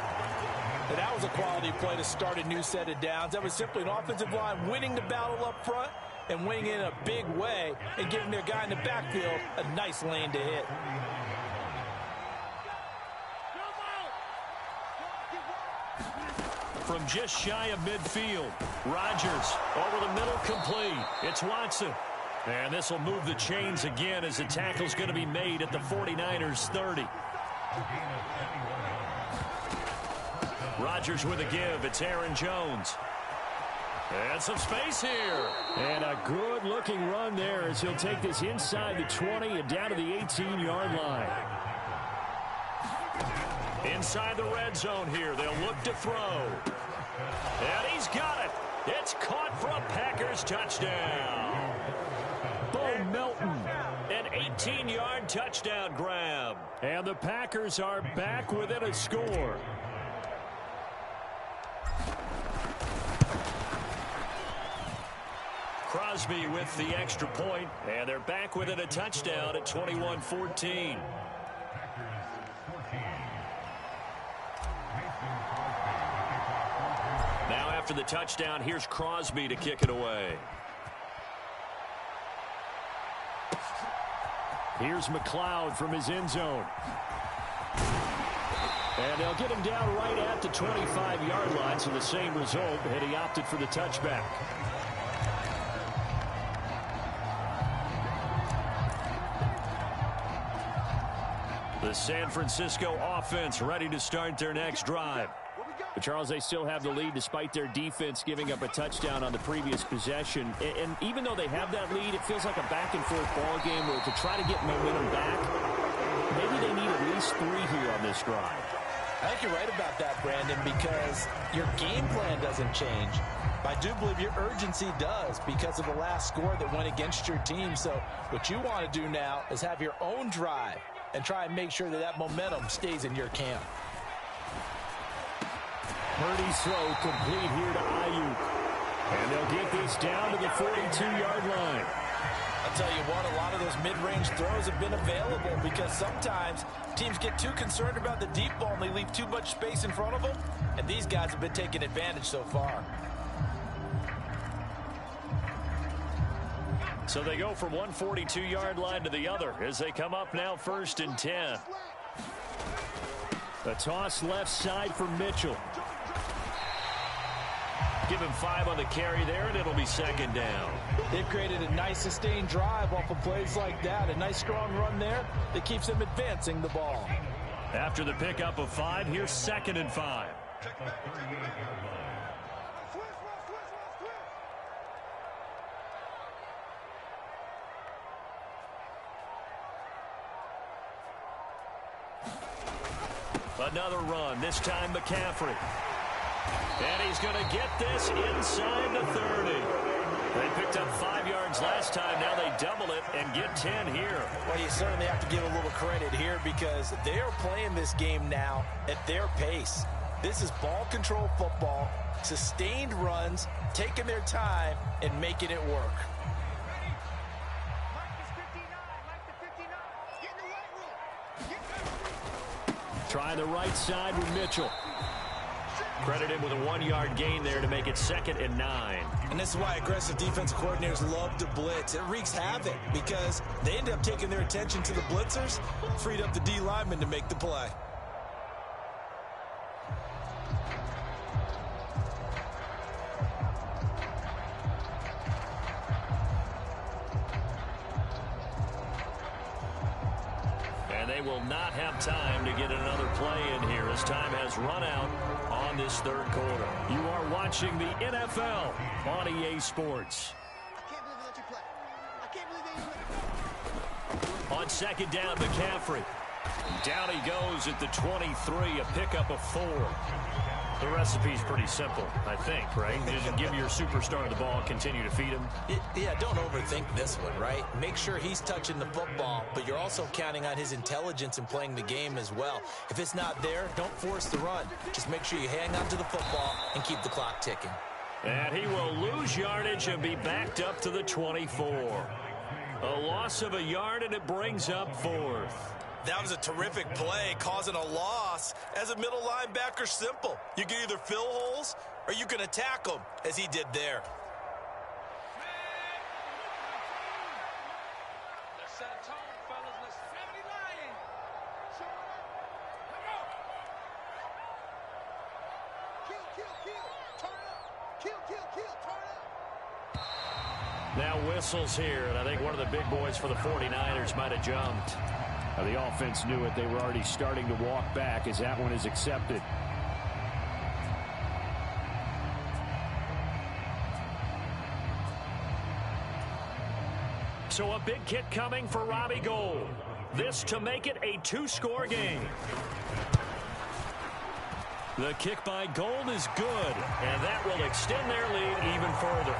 And that was a quality play to start a new set of downs. That was simply an offensive line winning the battle up front and winning in a big way and giving their guy in the backfield a nice lane to hit. From just shy of midfield, Rodgers over the middle, complete. It's Watson. And this will move the chains again as the tackle's going to be made at the 49ers 30. Rodgers with a give. It's Aaron Jones. And some space here. And a good-looking run there as he'll take this inside the 20 and down to the 18-yard line. Inside the red zone here. They'll look to throw. And he's got it. It's caught for a Packers touchdown. Bo Melton, an 18-yard touchdown grab. And the Packers are back within a score. Crosby with the extra point, and they're back within a touchdown at 21-14. Now after the touchdown, here's Crosby to kick it away. Here's McLeod from his end zone. And they'll get him down right at the 25-yard line, so the same result, and he opted for the touchback. The San Francisco offense ready to start their next drive. But Charles, they still have the lead despite their defense giving up a touchdown on the previous possession. And even though they have that lead, it feels like a back-and-forth ball game where to try to get momentum back, maybe they need at least 3 here on this drive. I think you're right about that, Brandon, because your game plan doesn't change. I do believe your urgency does because of the last score that went against your team. So what you want to do now is have your own drive and try and make sure that that momentum stays in your camp. Purdy's throw complete here to Ayuk. And they'll get this down to the 42-yard line. I'll tell you what, a lot of those mid-range throws have been available because sometimes teams get too concerned about the deep ball and they leave too much space in front of them, and these guys have been taking advantage so far. So they go from one 42-yard line to the other as they come up now 1st and 10. The toss left side for Mitchell. Give him 5 on the carry there, and it'll be 2nd down. They've created a nice sustained drive off of plays like that. A nice strong run there that keeps them advancing the ball. After the pickup of 5, here's 2nd and 5. Another run, this time McCaffrey. And he's going to get this inside the 30. They picked up 5 yards last time. Now they double it and get 10 here. Well, you certainly have to give a little credit here because they are playing this game now at their pace. This is ball control football, sustained runs, taking their time and making it work. Try the right side with Mitchell. Credit him with a 1-yard gain there to make it 2nd and 9. And this is why aggressive defensive coordinators love to blitz. It wreaks havoc because they end up taking their attention to the blitzers, freed up the D lineman to make the play. And they will not have time to get another play in here as time has run out on this 3rd quarter. You are watching the NFL on EA Sports. I can't believe they let you play. I can't believe they let you play. On 2nd down, McCaffrey. Down he goes at the 23, a pickup of 4. The recipe's pretty simple, I think, right? Just give your superstar the ball, continue to feed him. Yeah, don't overthink this one, right? Make sure he's touching the football, but you're also counting on his intelligence in playing the game as well. If it's not there, don't force the run. Just make sure you hang on to the football and keep the clock ticking. And he will lose yardage and be backed up to the 24. A loss of a yard, and it brings up 4th. That was a terrific play, causing a loss. As a middle linebacker, simple. You can either fill holes or you can attack them, as he did there. Let's set a tone, fellas. Let's 70 lion. Show it up. Kill, kill, kill. Turn up. Kill, kill, kill. Turn up. Now whistles here, and I think one of the big boys for the 49ers might have jumped. The offense knew it. They were already starting to walk back as that one is accepted. So a big kick coming for Robbie Gould. This to make it a 2-score game. The kick by Gould is good, and that will extend their lead even further.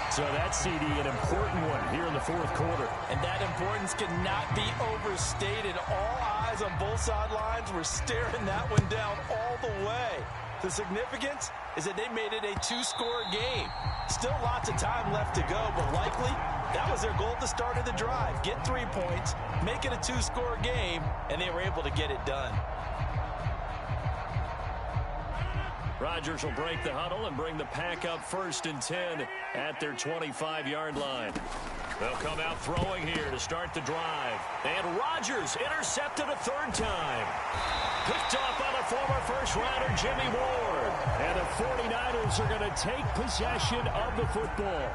So that CD, an important one here in the 4th quarter. And that importance cannot be overstated. All eyes on both sidelines were staring that one down all the way. The significance is that they made it a 2-score game. Still lots of time left to go, but likely that was their goal at the start of the drive. Get 3 points, make it a 2-score game, and they were able to get it done. Rodgers will break the huddle and bring the pack up 1st and 10 at their 25-yard line. They'll come out throwing here to start the drive. And Rodgers intercepted a 3rd time. Picked off by the former first-rounder Jimmy Ward. And the 49ers are going to take possession of the football.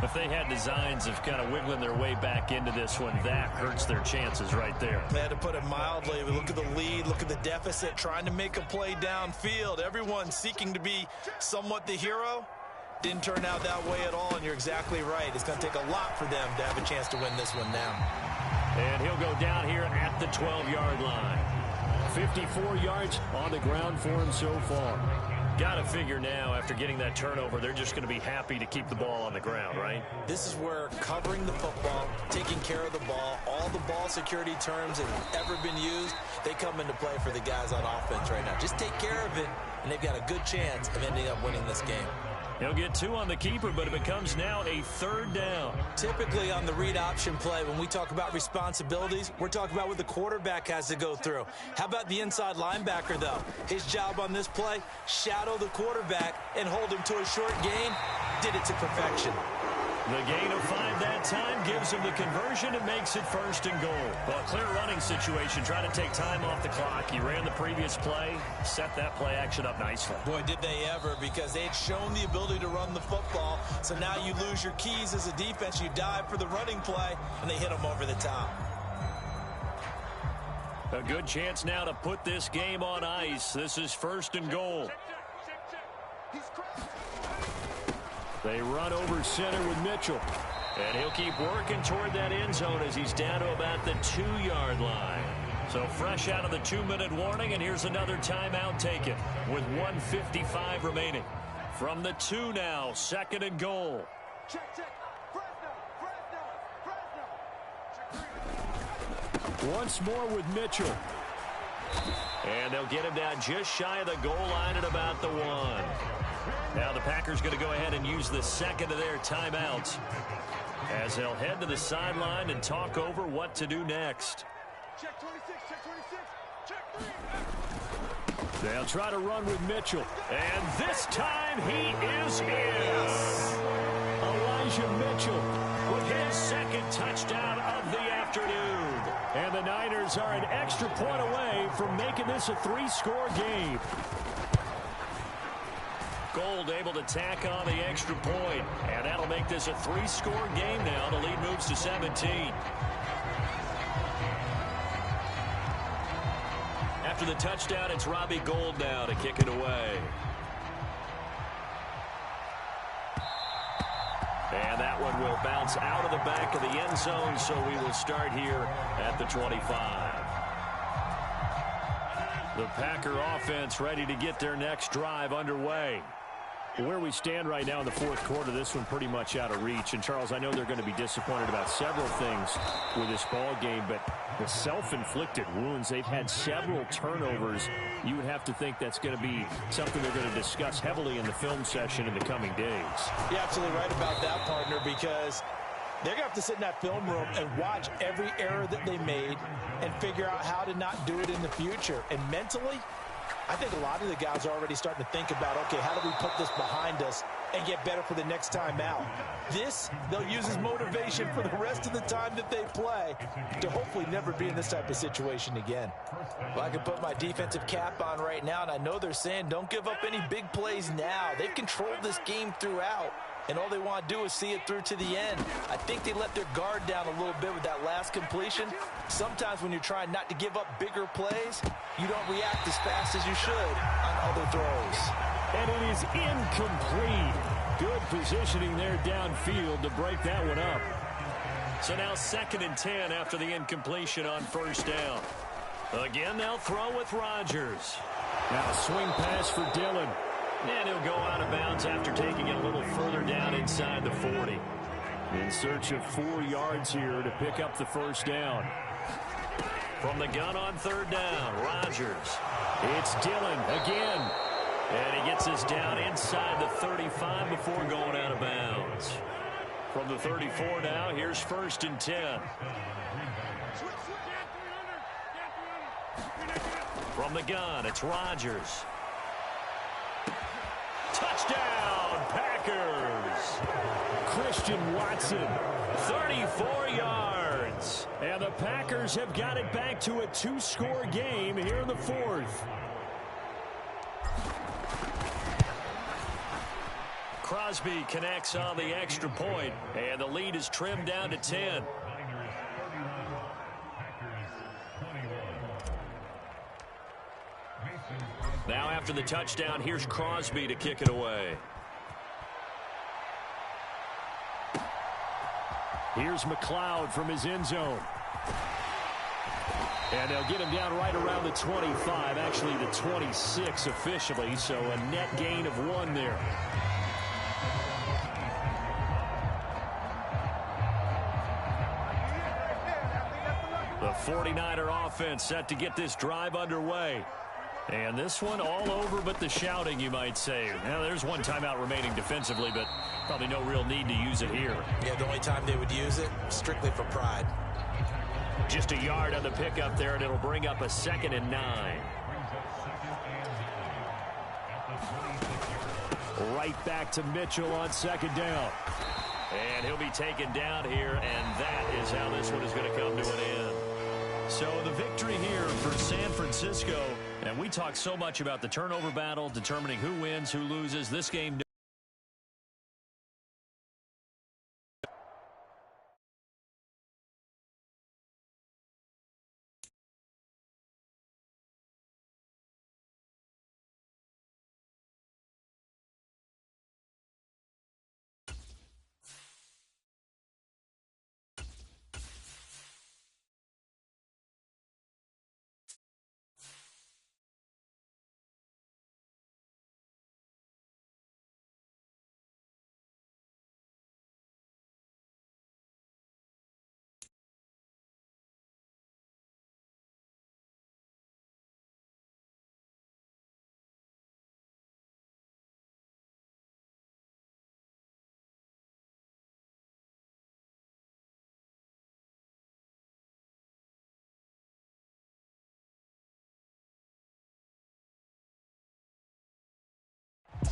If they had designs of kind of wiggling their way back into this one, that hurts their chances right there. They had to put it mildly. Look at the lead, look at the deficit, trying to make a play downfield. Everyone seeking to be somewhat the hero. Didn't turn out that way at all, and you're exactly right. It's going to take a lot for them to have a chance to win this one now. And he'll go down here at the 12-yard line. 54 yards on the ground for him so far. Got to figure now, after getting that turnover, they're just going to be happy to keep the ball on the ground, right? This is where covering the football, taking care of the ball, all the ball security terms that have ever been used, they come into play for the guys on offense right now. Just take care of it, and they've got a good chance of ending up winning this game. He'll get 2 on the keeper, but it becomes now a 3rd down. Typically on the read option play, when we talk about responsibilities, we're talking about what the quarterback has to go through. How about the inside linebacker, though? His job on this play, shadow the quarterback and hold him to a short gain. Did it to perfection. The gain of 5 that time gives him the conversion and makes it 1st and goal. Well, a clear running situation, trying to take time off the clock. He ran the previous play, set that play action up nicely. Boy, did they ever, because they had shown the ability to run the football. So now you lose your keys as a defense. You dive for the running play, and they hit them over the top. A good chance now to put this game on ice. This is 1st and goal. They run over center with Mitchell. And he'll keep working toward that end zone as he's down to about the 2-yard line. So fresh out of the 2-minute warning, and here's another timeout taken with 1:55 remaining. From the 2 now, 2nd and goal. Check. Once more with Mitchell. And they'll get him down just shy of the goal line at about the 1. Now the Packers going to go ahead and use the 2nd of their timeouts as they'll head to the sideline and talk over what to do next. Check 26, check 26, check 3. They'll try to run with Mitchell. And this time he is in. Elijah Mitchell with his 2nd touchdown of the afternoon. And the Niners are an extra point away from making this a 3-score game. Gold able to tack on the extra point, and that'll make this a 3-score game now. The lead moves to 17. After the touchdown, it's Robbie Gould now to kick it away. And that one will bounce out of the back of the end zone, so we will start here at the 25. The Packer offense ready to get their next drive underway. Where we stand right now in the 4th quarter, this one pretty much out of reach. And, Charles, I know they're going to be disappointed about several things with this ball game, but the self-inflicted wounds, they've had several turnovers. You would have to think that's going to be something they're going to discuss heavily in the film session in the coming days. You're absolutely right about that, partner, because they're going to have to sit in that film room and watch every error that they made and figure out how to not do it in the future. And mentally, I think a lot of the guys are already starting to think about, okay, how do we put this behind us and get better for the next time out? This, they'll use as motivation for the rest of the time that they play to hopefully never be in this type of situation again. Well, I can put my defensive cap on right now, and I know they're saying don't give up any big plays now. They've controlled this game throughout, and all they want to do is see it through to the end. I think they let their guard down a little bit with that last completion. Sometimes when you're trying not to give up bigger plays, you don't react as fast as you should on other throws. And it is incomplete. Good positioning there downfield to break that one up. So now 2nd and 10 after the incompletion on 1st down. Again, they'll throw with Rodgers. Now a swing pass for Dillon. And he'll go out of bounds after taking it a little further down inside the 40. In search of 4 yards here to pick up the 1st down. From the gun on 3rd down, Rodgers. It's Dillon again. And he gets us down inside the 35 before going out of bounds. From the 34 now, here's 1st and 10. From the gun, it's Rodgers. Touchdown, Packers! Christian Watson, 34 yards. And the Packers have got it back to a 2-score game here in the 4th. Crosby connects on the extra point, and the lead is trimmed down to 10. Now after the touchdown, here's Crosby to kick it away. Here's McLeod from his end zone. And they'll get him down right around the 25, actually the 26 officially, so a net gain of 1 there. The 49er offense set to get this drive underway. And this one all over but the shouting, you might say. Now, there's one timeout remaining defensively, but probably no real need to use it here. Yeah, the only time they would use it, strictly for pride. Just a yard on the pickup there, and it'll bring up a 2nd and 9. Right back to Mitchell on 2nd down. And he'll be taken down here, and that is how this one is going to come to an end. So the victory here for San Francisco, and we talk so much about the turnover battle, determining who wins, who loses. This game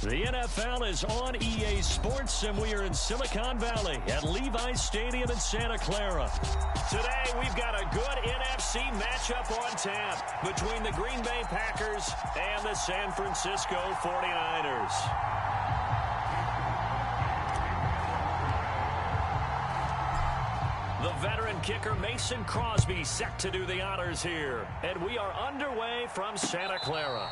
The NFL is on EA Sports, and we are in Silicon Valley at Levi's Stadium in Santa Clara. Today, we've got a good NFC matchup on tap between the Green Bay Packers and the San Francisco 49ers. The veteran kicker Mason Crosby set to do the honors here, and we are underway from Santa Clara.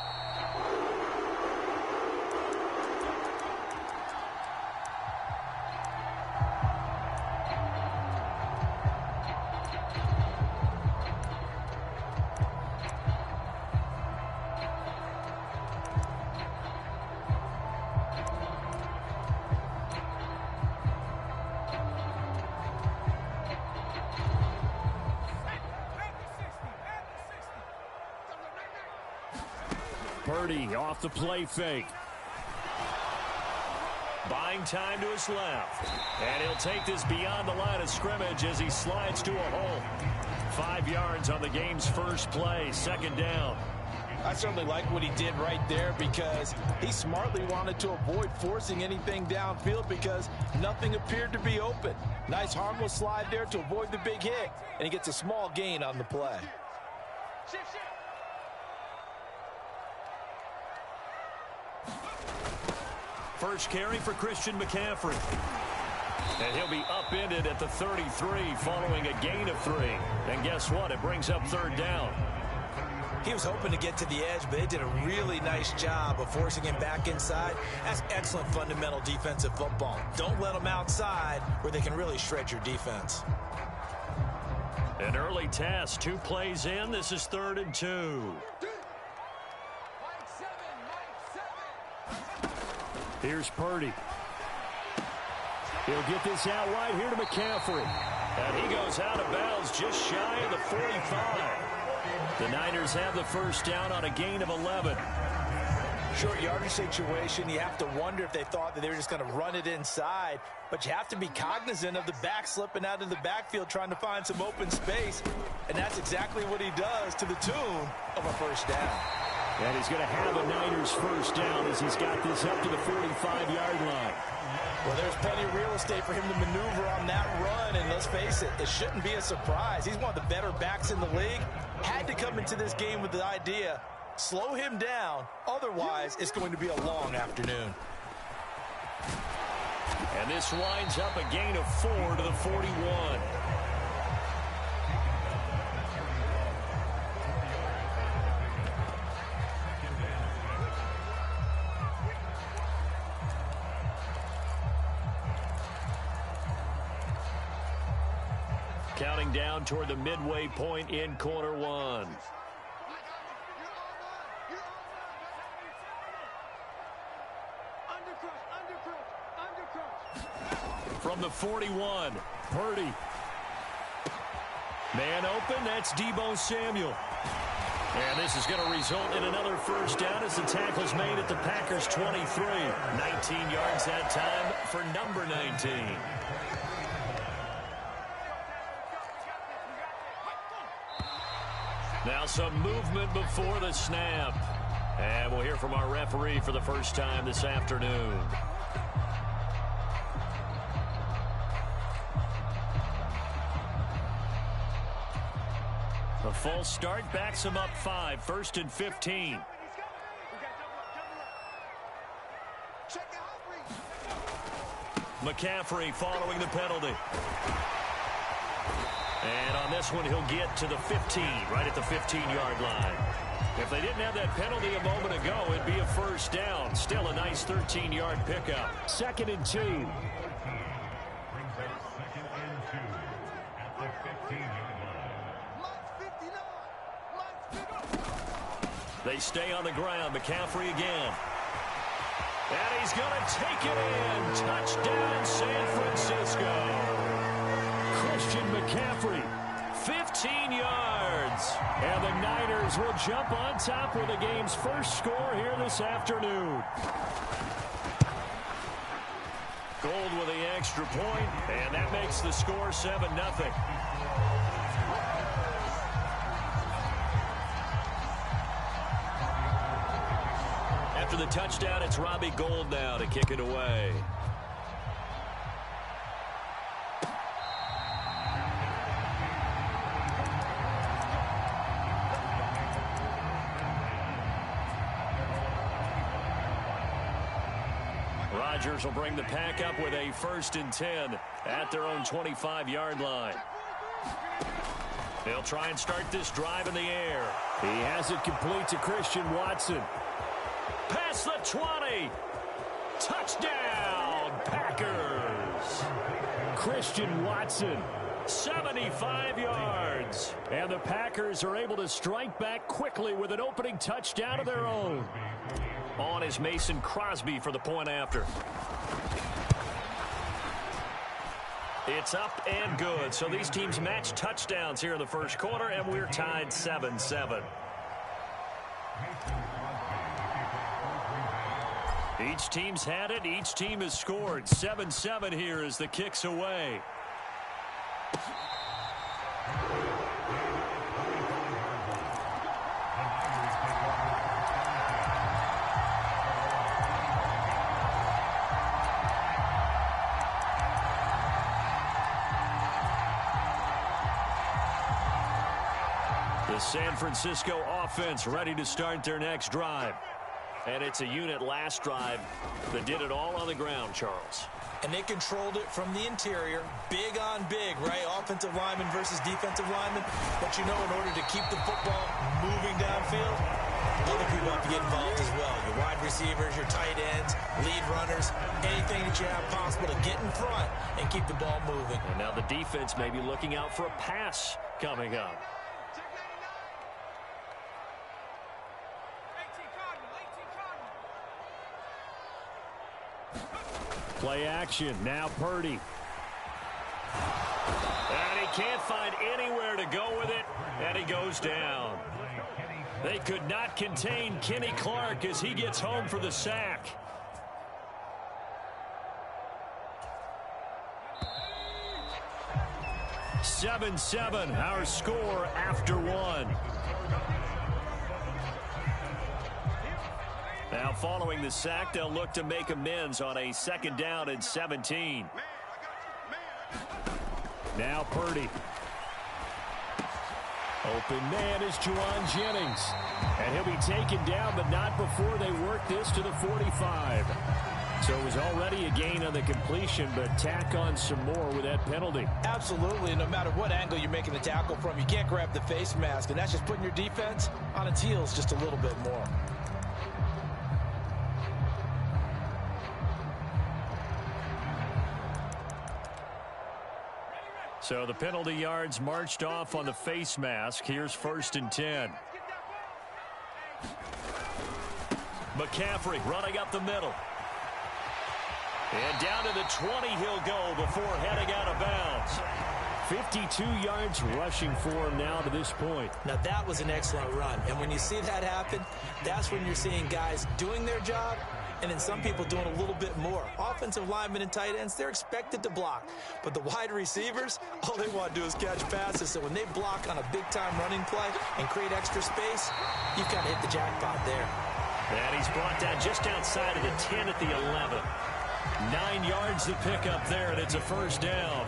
Purdy off the play fake. Buying time to his left. And he'll take this beyond the line of scrimmage as he slides to a hole. 5 yards on the game's first play, 2nd down. I certainly like what he did right there because he smartly wanted to avoid forcing anything downfield because nothing appeared to be open. Nice harmless slide there to avoid the big hit, and he gets a small gain on the play. First carry for Christian McCaffrey. And he'll be upended at the 33 following a gain of 3. And guess what? It brings up 3rd down. He was hoping to get to the edge, but they did a really nice job of forcing him back inside. That's excellent fundamental defensive football. Don't let them outside where they can really shred your defense. An early test, 2 plays in. This is 3rd and 2. Here's Purdy. He'll get this out wide here to McCaffrey. And he goes out of bounds just shy of the 45. The Niners have the first down on a gain of 11. Short yardage situation, you have to wonder if they thought that they were just going to run it inside. But you have to be cognizant of the back slipping out of the backfield trying to find some open space. And that's exactly what he does to the tune of a first down. And he's going to have a Niners first down as he's got this up to the 45-yard line. Well, there's plenty of real estate for him to maneuver on that run. And let's face it, it shouldn't be a surprise. He's one of the better backs in the league. Had to come into this game with the idea, slow him down. Otherwise, it's going to be a long afternoon. And this winds up a gain of 4 to the 41. Counting down toward the midway point in quarter 1. From the 41, Purdy. Man open, that's Deebo Samuel. And this is going to result in another first down as the tackle's made at the Packers' 23. 19 yards that time for number 19. Now some movement before the snap. And we'll hear from our referee for the first time this afternoon. A false start backs him up 5, 1st and 15. McCaffrey following the penalty. And on this one, he'll get to the 15, right at the 15-yard line. If they didn't have that penalty a moment ago, it'd be a first down. Still a nice 13-yard pickup. 2nd and 2. Brings up 2nd and 2 at the 15-yard line. They stay on the ground. McCaffrey again. And he's going to take it in. Touchdown, San Francisco. Christian McCaffrey, 15 yards. And the Niners will jump on top with the game's first score here this afternoon. Gold with the extra point, and that makes the score 7-0. After the touchdown, it's Robbie Gould now to kick it away. Rodgers will bring the pack up with a 1st and 10 at their own 25-yard line. They'll try and start this drive in the air. He has it complete to Christian Watson. Past the 20. Touchdown, Packers. Christian Watson, 75 yards. And the Packers are able to strike back quickly with an opening touchdown of their own. On is Mason Crosby for the point after. It's up and good. So these teams match touchdowns here in the first quarter, and we're tied 7-7. Each team's had it. Each team has scored. 7-7 here as the kick's away. The San Francisco offense ready to start their next drive. And it's a unit last drive that did it all on the ground, Charles. And they controlled it from the interior, big on big, right? Offensive lineman versus defensive lineman. But you know, in order to keep the football moving downfield, other people have to get involved as well. Your wide receivers, your tight ends, lead runners, anything that you have possible to get in front and keep the ball moving. And now the defense may be looking out for a pass coming up. Play action. Now Purdy. And he can't find anywhere to go with it. And he goes down. They could not contain Kenny Clark as he gets home for the sack. "7-7, our score after one. Now following the sack, they'll look to make amends on a 2nd down and 17. Now Purdy. Open man is Juwan Jennings. And he'll be taken down, but not before they work this to the 45. So it was already a gain on the completion, but tack on some more with that penalty. Absolutely. No matter what angle you're making the tackle from, you can't grab the face mask, and that's just putting your defense on its heels just a little bit more. So the penalty yards marched off on the face mask. Here's 1st and 10. McCaffrey running up the middle. And down to the 20 he'll go before heading out of bounds. 52 yards rushing for him now to this point. Now, that was an excellent run. And when you see that happen, that's when you're seeing guys doing their job and then some people doing a little bit more. Offensive linemen and tight ends, they're expected to block. But the wide receivers, all they want to do is catch passes. So when they block on a big-time running play and create extra space, you've kind of hit the jackpot there. And he's brought down just outside of the 10 at the 11. 9 yards to pick up there, and it's a first down.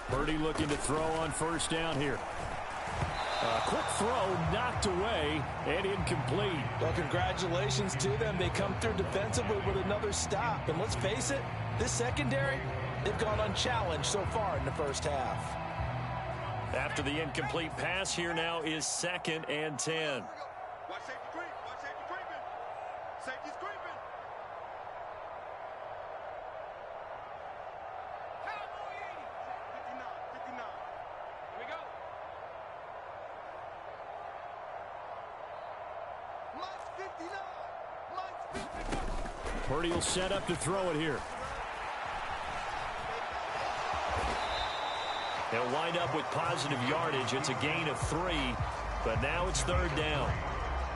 Purdy looking to throw on first down here. Quick throw knocked away and incomplete. Well, congratulations to them. They come through defensively with another stop. And let's face it, this secondary, they've gone unchallenged so far in the first half. After the incomplete pass, here now is 2nd and 10. Watch safety creep. Watch safety creeping. Safety's creeping. Cowboy 80. 59. Here we go. Mike's 59. Mike's 59. Purdy will set up to throw it here. They'll wind up with positive yardage. It's a gain of 3, but now it's 3rd down.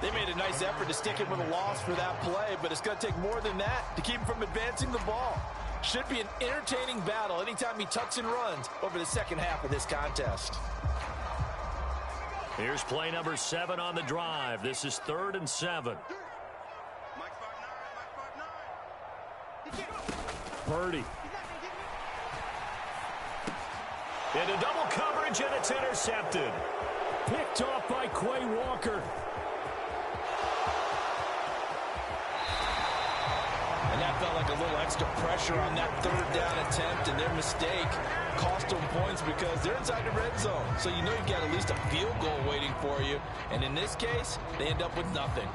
They made a nice effort to stick him with a loss for that play, but it's going to take more than that to keep him from advancing the ball. Should be an entertaining battle anytime he tucks and runs over the second half of this contest. Here's play number 7 on the drive. This is 3rd and 7. Mike's 5'9". Mike's 5'9". Purdy. Into double coverage, and it's intercepted. Picked off by Quay Walker. And that felt like a little extra pressure on that 3rd down attempt, and their mistake cost them points because they're inside the red zone. So you know you've got at least a field goal waiting for you. And in this case, they end up with nothing.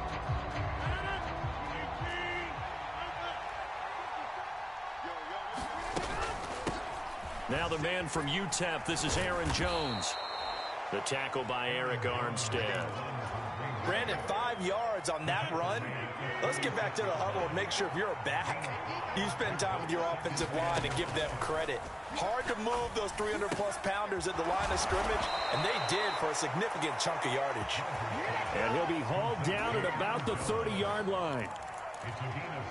Now the man from UTEP, this is Aaron Jones. The tackle by Eric Armstead. Brandon, 5 yards on that run. Let's get back to the huddle and make sure if you're a back, you spend time with your offensive line and give them credit. Hard to move those 300-plus pounders at the line of scrimmage, and they did for a significant chunk of yardage. And he'll be hauled down at about the 30-yard line.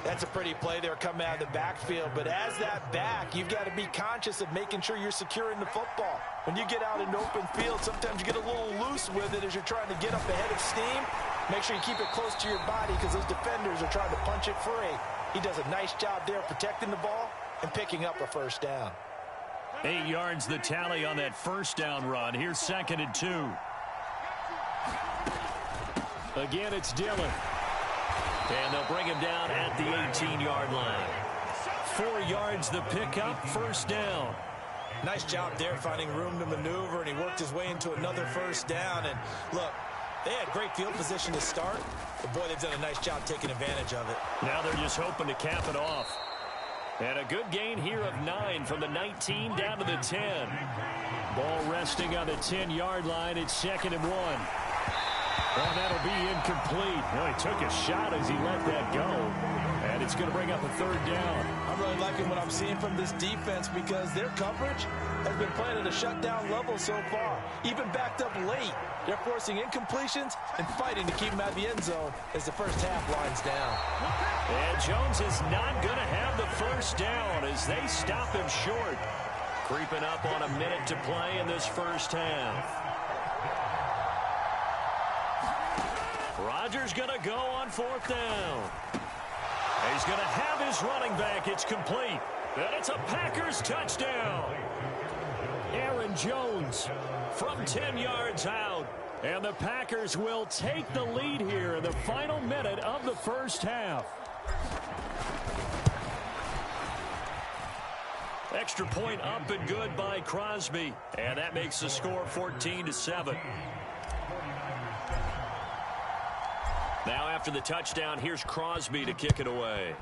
That's a pretty play there coming out of the backfield, but as that back, you've got to be conscious of making sure you're securing the football. When you get out in open field, sometimes you get a little loose with it as you're trying to get up ahead of steam. Make sure you keep it close to your body because those defenders are trying to punch it free. He does a nice job there protecting the ball and picking up a first down. 8 yards the tally on that first down run. Here's 2nd and 2. Again, it's Dillon. And they'll bring him down at the 18-yard line. 4 yards the pickup, first down. Nice job there finding room to maneuver, and he worked his way into another first down. And look, they had great field position to start, but boy, they've done a nice job taking advantage of it. Now they're just hoping to cap it off. And a good gain here of 9 from the 19 down to the 10. Ball resting on the 10-yard line. It's 2nd and 1. Well, that'll be incomplete. Well, he took a shot as he let that go. And it's going to bring up a 3rd down. I'm really liking what I'm seeing from this defense because their coverage has been playing at a shutdown level so far. Even backed up late, they're forcing incompletions and fighting to keep them out of the end zone as the first half lines down. And Jones is not going to have the first down as they stop him short. Creeping up on a minute to play in this first half. Rodgers going to go on 4th down. He's going to have his running back. It's complete. And it's a Packers touchdown. Aaron Jones from 10 yards out. And the Packers will take the lead here in the final minute of the first half. Extra point up and good by Crosby. And that makes the score 14-7. Now after the touchdown, here's Crosby to kick it away.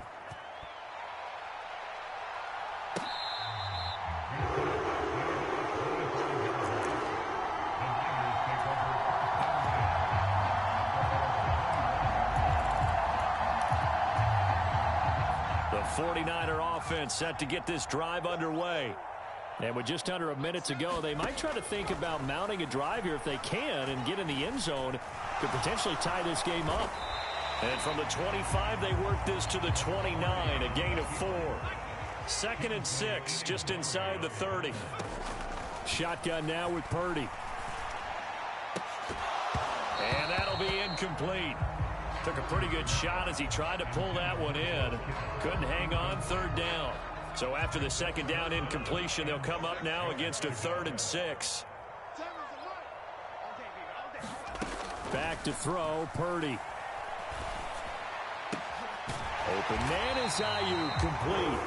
49er offense set to get this drive underway. And with just under a minute to go, they might try to think about mounting a drive here if they can and get in the end zone to potentially tie this game up. And from the 25, they work this to the 29, a gain of 4. 2nd and 6, just inside the 30. Shotgun now with Purdy. And that'll be incomplete. Took a pretty good shot as he tried to pull that one in. Couldn't hang on, 3rd down. So after the 2nd down incompletion, they'll come up now against a 3rd and 6. Back to throw, Purdy. Open man is Ayuk, complete.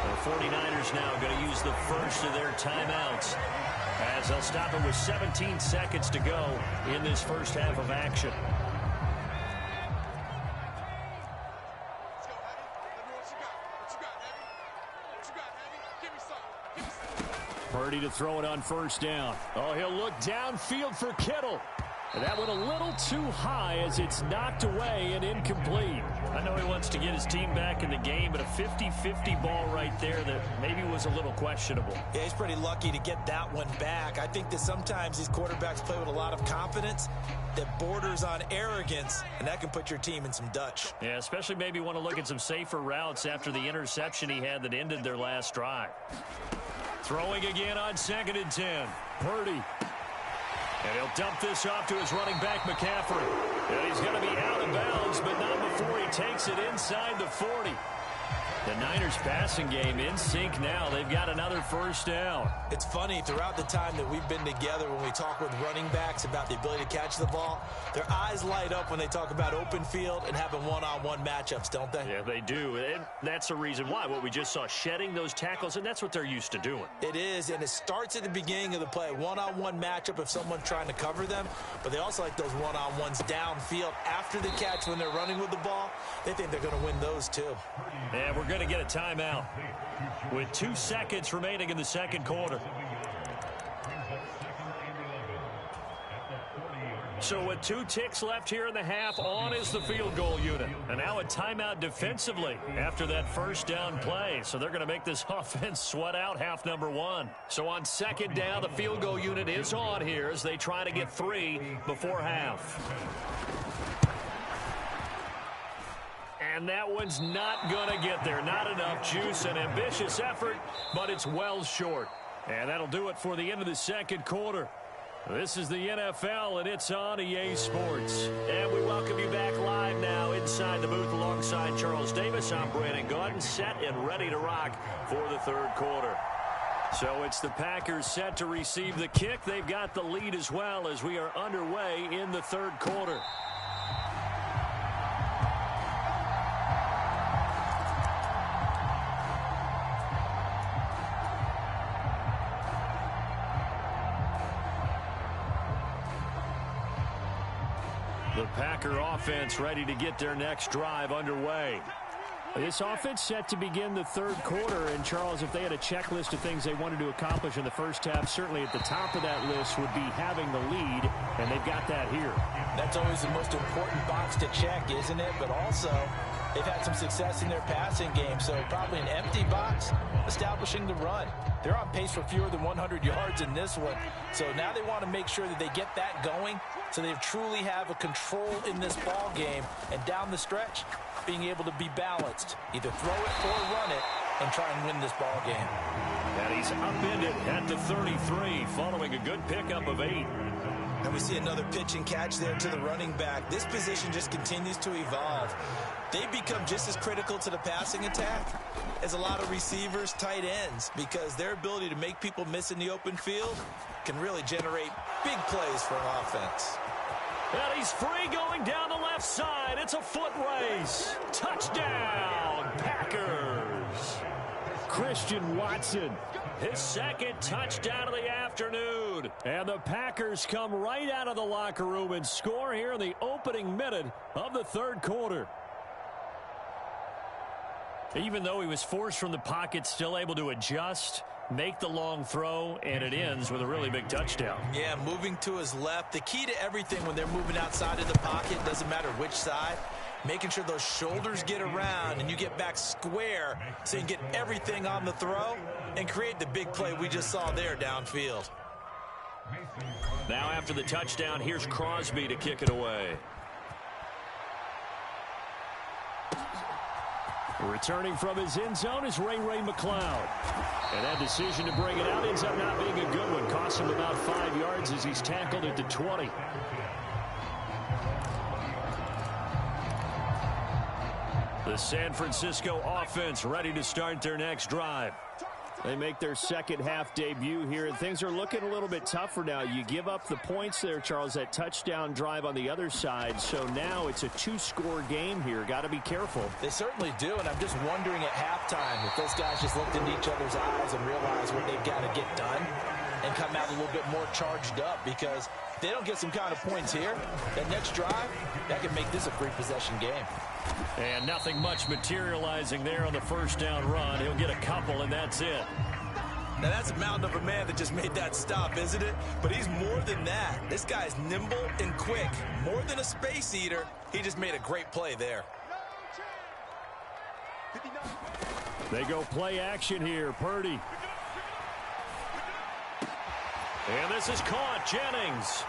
The 49ers now going to use the first of their timeouts as they'll stop it with 17 seconds to go in this first half of action. Purdy to throw it on 1st down. Oh, he'll look downfield for Kittle. And that went a little too high as it's knocked away and incomplete. I know he wants to get his team back in the game, but a 50-50 ball right there that maybe was a little questionable. Yeah, he's pretty lucky to get that one back. I think that sometimes these quarterbacks play with a lot of confidence that borders on arrogance, and that can put your team in some Dutch. Yeah, especially maybe want to look at some safer routes after the interception he had that ended their last drive. Throwing again on 2nd and 10. Purdy. And he'll dump this off to his running back, McCaffrey. And he's going to be out of bounds, but not before he takes it inside the 40. The Niners passing game in sync now. They've got another 1st down. It's funny, throughout the time that we've been together, when we talk with running backs about the ability to catch the ball, their eyes light up when they talk about open field and having one-on-one matchups, don't they? Yeah, they do. And that's the reason why. What we just saw, shedding those tackles, and that's what they're used to doing. It is, and it starts at the beginning of the play. One-on-one matchup if someone's trying to cover them, but they also like those one-on-ones downfield after the catch when they're running with the ball. They think they're going to win those too. And we're going to get a timeout with 2 seconds remaining in the 2nd quarter. So with 2 ticks left here in the half, on is the field goal unit. And now a timeout defensively after that 1st down play. So they're going to make this offense sweat out half number 1. So on 2nd down, the field goal unit is on here as they try to get 3 before half. And that one's not going to get there. Not enough juice, an ambitious effort, but it's well short. And that'll do it for the end of the 2nd quarter. This is the NFL, and it's on EA Sports. And we welcome you back live now inside the booth alongside Charles Davis. I'm Brandon Gaudin, set and ready to rock for the 3rd quarter. So it's the Packers set to receive the kick. They've got the lead as well as we are underway in the 3rd quarter. The Packer offense ready to get their next drive underway. This offense set to begin the 3rd quarter. And, Charles, if they had a checklist of things they wanted to accomplish in the first half, certainly at the top of that list would be having the lead, and they've got that here. That's always the most important box to check, isn't it? But also, they've had some success in their passing game, so probably an empty box, establishing the run. They're on pace for fewer than 100 yards in this one, so now they want to make sure that they get that going so they truly have a control in this ball game, and down the stretch, being able to be balanced, either throw it or run it, and try and win this ball game. And he's upended at the 33 following a good pickup of 8. And we see another pitch and catch there to the running back. This position just continues to evolve. They become just as critical to the passing attack as a lot of receivers, tight ends, because their ability to make people miss in the open field can really generate big plays for an offense. And he's free going down the left side. It's a foot race. Touchdown, Packers. Christian Watson, his 2nd touchdown of the afternoon. And the Packers come right out of the locker room and score here in the opening minute of the 3rd quarter. Even though he was forced from the pocket, still able to adjust, make the long throw, and it ends with a really big touchdown. Yeah, moving to his left. The key to everything when they're moving outside of the pocket, doesn't matter which side, making sure those shoulders get around and you get back square so you can get everything on the throw and create the big play we just saw there downfield. Now after the touchdown, here's Crosby to kick it away. Returning from his end zone is Ray McLeod. And that decision to bring it out ends up not being a good one. Costs him about 5 yards as he's tackled at the 20. The San Francisco offense ready to start their next drive. They make their second half debut here, and things are looking a little bit tougher now. You give up the points there, Charles, that touchdown drive on the other side. So now it's a 2-score game here. Got to be careful. They certainly do, and I'm just wondering at halftime if those guys just looked into each other's eyes and realized what they've got to get done and come out a little bit more charged up, because if they don't get some kind of points here, that next drive, that could make this a free possession game. And nothing much materializing there on the first down run. He'll get a couple, and that's it. Now, that's a mountain of a man that just made that stop, isn't it? But he's more than that. This guy's nimble and quick. More than a space eater, he just made a great play there. They go play action here. Purdy. And this is caught. Jennings.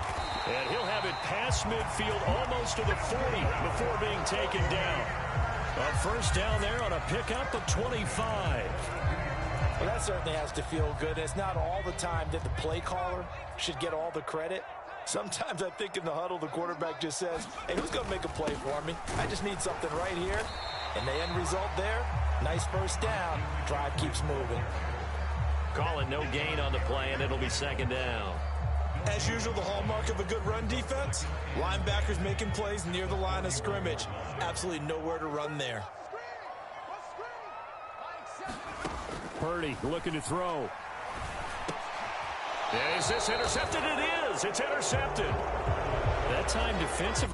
And he'll have it past midfield almost to the 40 before being taken down. A first down there on a pickup of 25. Well, that certainly has to feel good. It's not all the time that the play caller should get all the credit. Sometimes I think in the huddle, the quarterback just says, hey, who's going to make a play for me? I just need something right here. And the end result there, nice first down. Drive keeps moving. Call it no gain on the play, and it'll be second down. As usual, the hallmark of a good run defense, linebackers making plays near the line of scrimmage. Absolutely nowhere to run there. Purdy looking to throw. Is this intercepted? It is. It's intercepted. That time defensive.